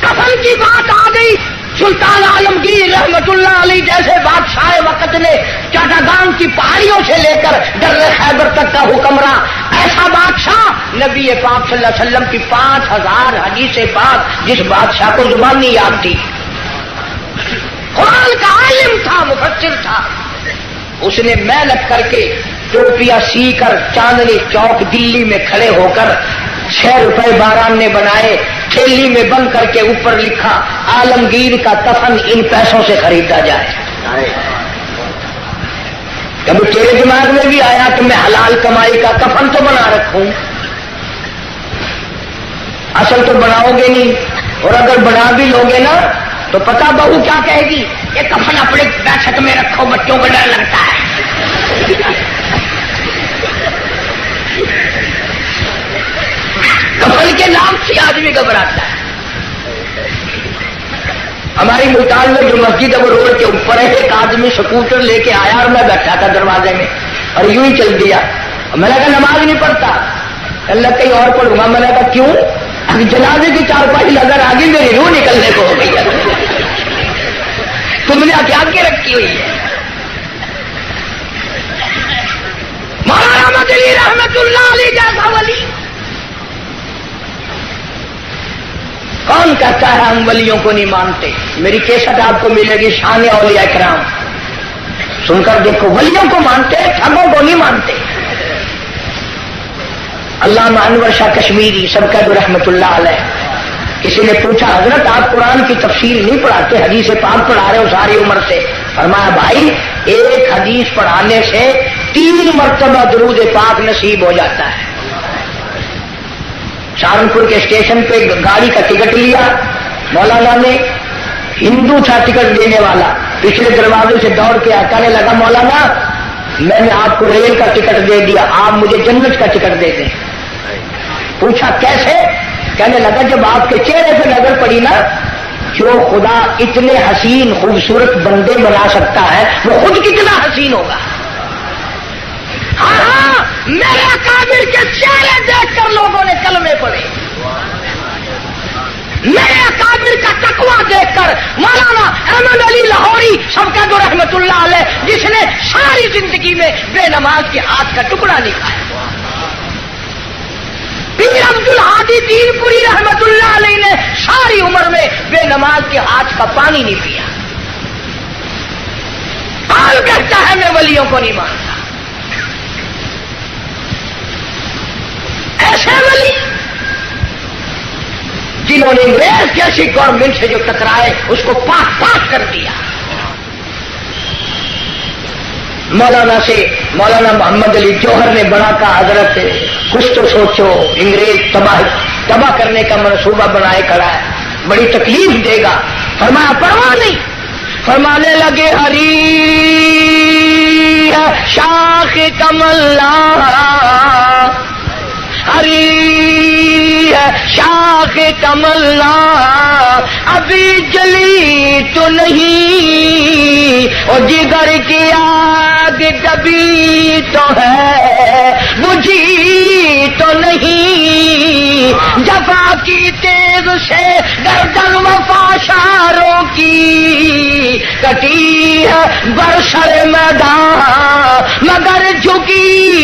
Speaker 2: کفن کی بات آ گئی، سلطان عالمگیر رحمت اللہ علیہ جیسے بادشاہ وقت نے چٹاگان کی پہاڑیوں سے لے کر در خیبر تک کا حکمراں، ایسا بادشاہ نبی پاک صلی اللہ علیہ وسلم کی 5000 حدیث پاک جس بادشاہ کو زبان نہیں یاد تھی، قرآن کا عالم تھا، مفسر تھا، اس نے محنت کر کے ٹوپیاں سی کر چاندنی چوک دلی میں کھڑے ہو کر 6 روپے باران نے بنائے، تھیلی میں بند کر کے اوپر لکھا عالمگیر کا کفن ان پیسوں سے خریدا جائے۔ کبھی تیرے دماغ میں بھی آیا کہ میں حلال کمائی کا کفن تو بنا رکھوں؟ اصل تو بناؤ گے نہیں، اور اگر بنا بھی لوگے نا تو پتہ بہو کیا کہے گی، یہ کفن اپنے بیٹھک میں رکھو، بچوں کو ڈر لگتا ہے۔ کفن کے نام سے آدمی گھبراتا ہے۔ ہماری ملتان میں جو مسجد ہے وہ روڈ کے اوپر ہے، ایک آدمی سکوٹر لے کے آیا اور میں بیٹھا تھا دروازے میں اور یوں ہی چل دیا، میں نے کہا نماز نہیں پڑھتا، اللہ کہیں اور پڑھوں گا، میں نے کہا کیوں؟ ابھی جنازے کی چارپائی نظر آ گئی، میری روح نکلنے کو ہو گئی ہے، تم نے کیا کے رکھی ہوئی ہے۔ مولانا مدنی رحمت اللہ علیہ جیسا ولی کون کہتا ہے ہم ولیوں کو نہیں مانتے؟ میری کیسٹ آپ کو ملے گی شان اولیاء کرام، سن کر دیکھو، ولیوں کو مانتے، ٹھگوں کو نہیں مانتے۔ علامہ انور شاہ کشمیری سب کا رحمت اللہ علیہ، کسی نے پوچھا حضرت آپ قرآن کی تفسیر نہیں پڑھاتے، حدیث پاک پڑھا رہے ہو ساری عمر سے؟ فرمایا بھائی ایک حدیث پڑھانے سے 3 مرتبہ درود پاک نصیب ہو جاتا ہے۔ سہارنپور کے اسٹیشن پہ گاڑی کا ٹکٹ لیا مولانا نے، ہندو تھا ٹکٹ دینے والا، پچھلے دروازے سے دوڑ کے کہنے لگا مولانا میں نے آپ کو ریل کا ٹکٹ دے دیا، آپ مجھے جنت کا ٹکٹ دے دیں۔ پوچھا کیسے؟ کہنے لگا جب آپ کے چہرے پہ نظر پڑی نا، جو خدا اتنے حسین خوبصورت بندے بنا سکتا ہے وہ خود کتنا حسین ہوگا۔ ہاں میرے اکابر کے چہرے دیکھ کر لوگوں نے کلمے پڑھے، میرے اکابر کا تقویٰ دیکھ کر مولانا احمد علی لاہوری سب کا رحمت اللہ علیہ، جس نے ساری زندگی میں بے نماز کے ہاتھ کا ٹکڑا نہیں کھایا، پیر عبد الحادی دین پوری رحمت اللہ علیہ نے ساری عمر میں بے نماز کے ہاتھ کا پانی نہیں پیا، قال کہتا ہے میں ولیوں کو نہیں مانتا۔ ایسے ولی جنہوں نے انگریز جیسی گورنمنٹ سے جو ٹکرائے اس کو پاک پاک کر دیا۔ مولانا سے مولانا محمد علی جوہر نے بڑا کہا حضرت کچھ تو سوچو، انگریز تباہ کرنے کا منصوبہ بنائے کھڑا ہے، بڑی تکلیف دے گا۔ فرمایا پرواہ نہیں، فرمانے لگے ہری شاخ کمل ہری شاخ کمل ابھی جلی تو نہیں، اور جگر کی آگ کبھی تو ہے بجھی تو نہیں، جفا کی تیز سے گردن وفاشاروں کی کٹی ہے برسر میدان مگر جھکی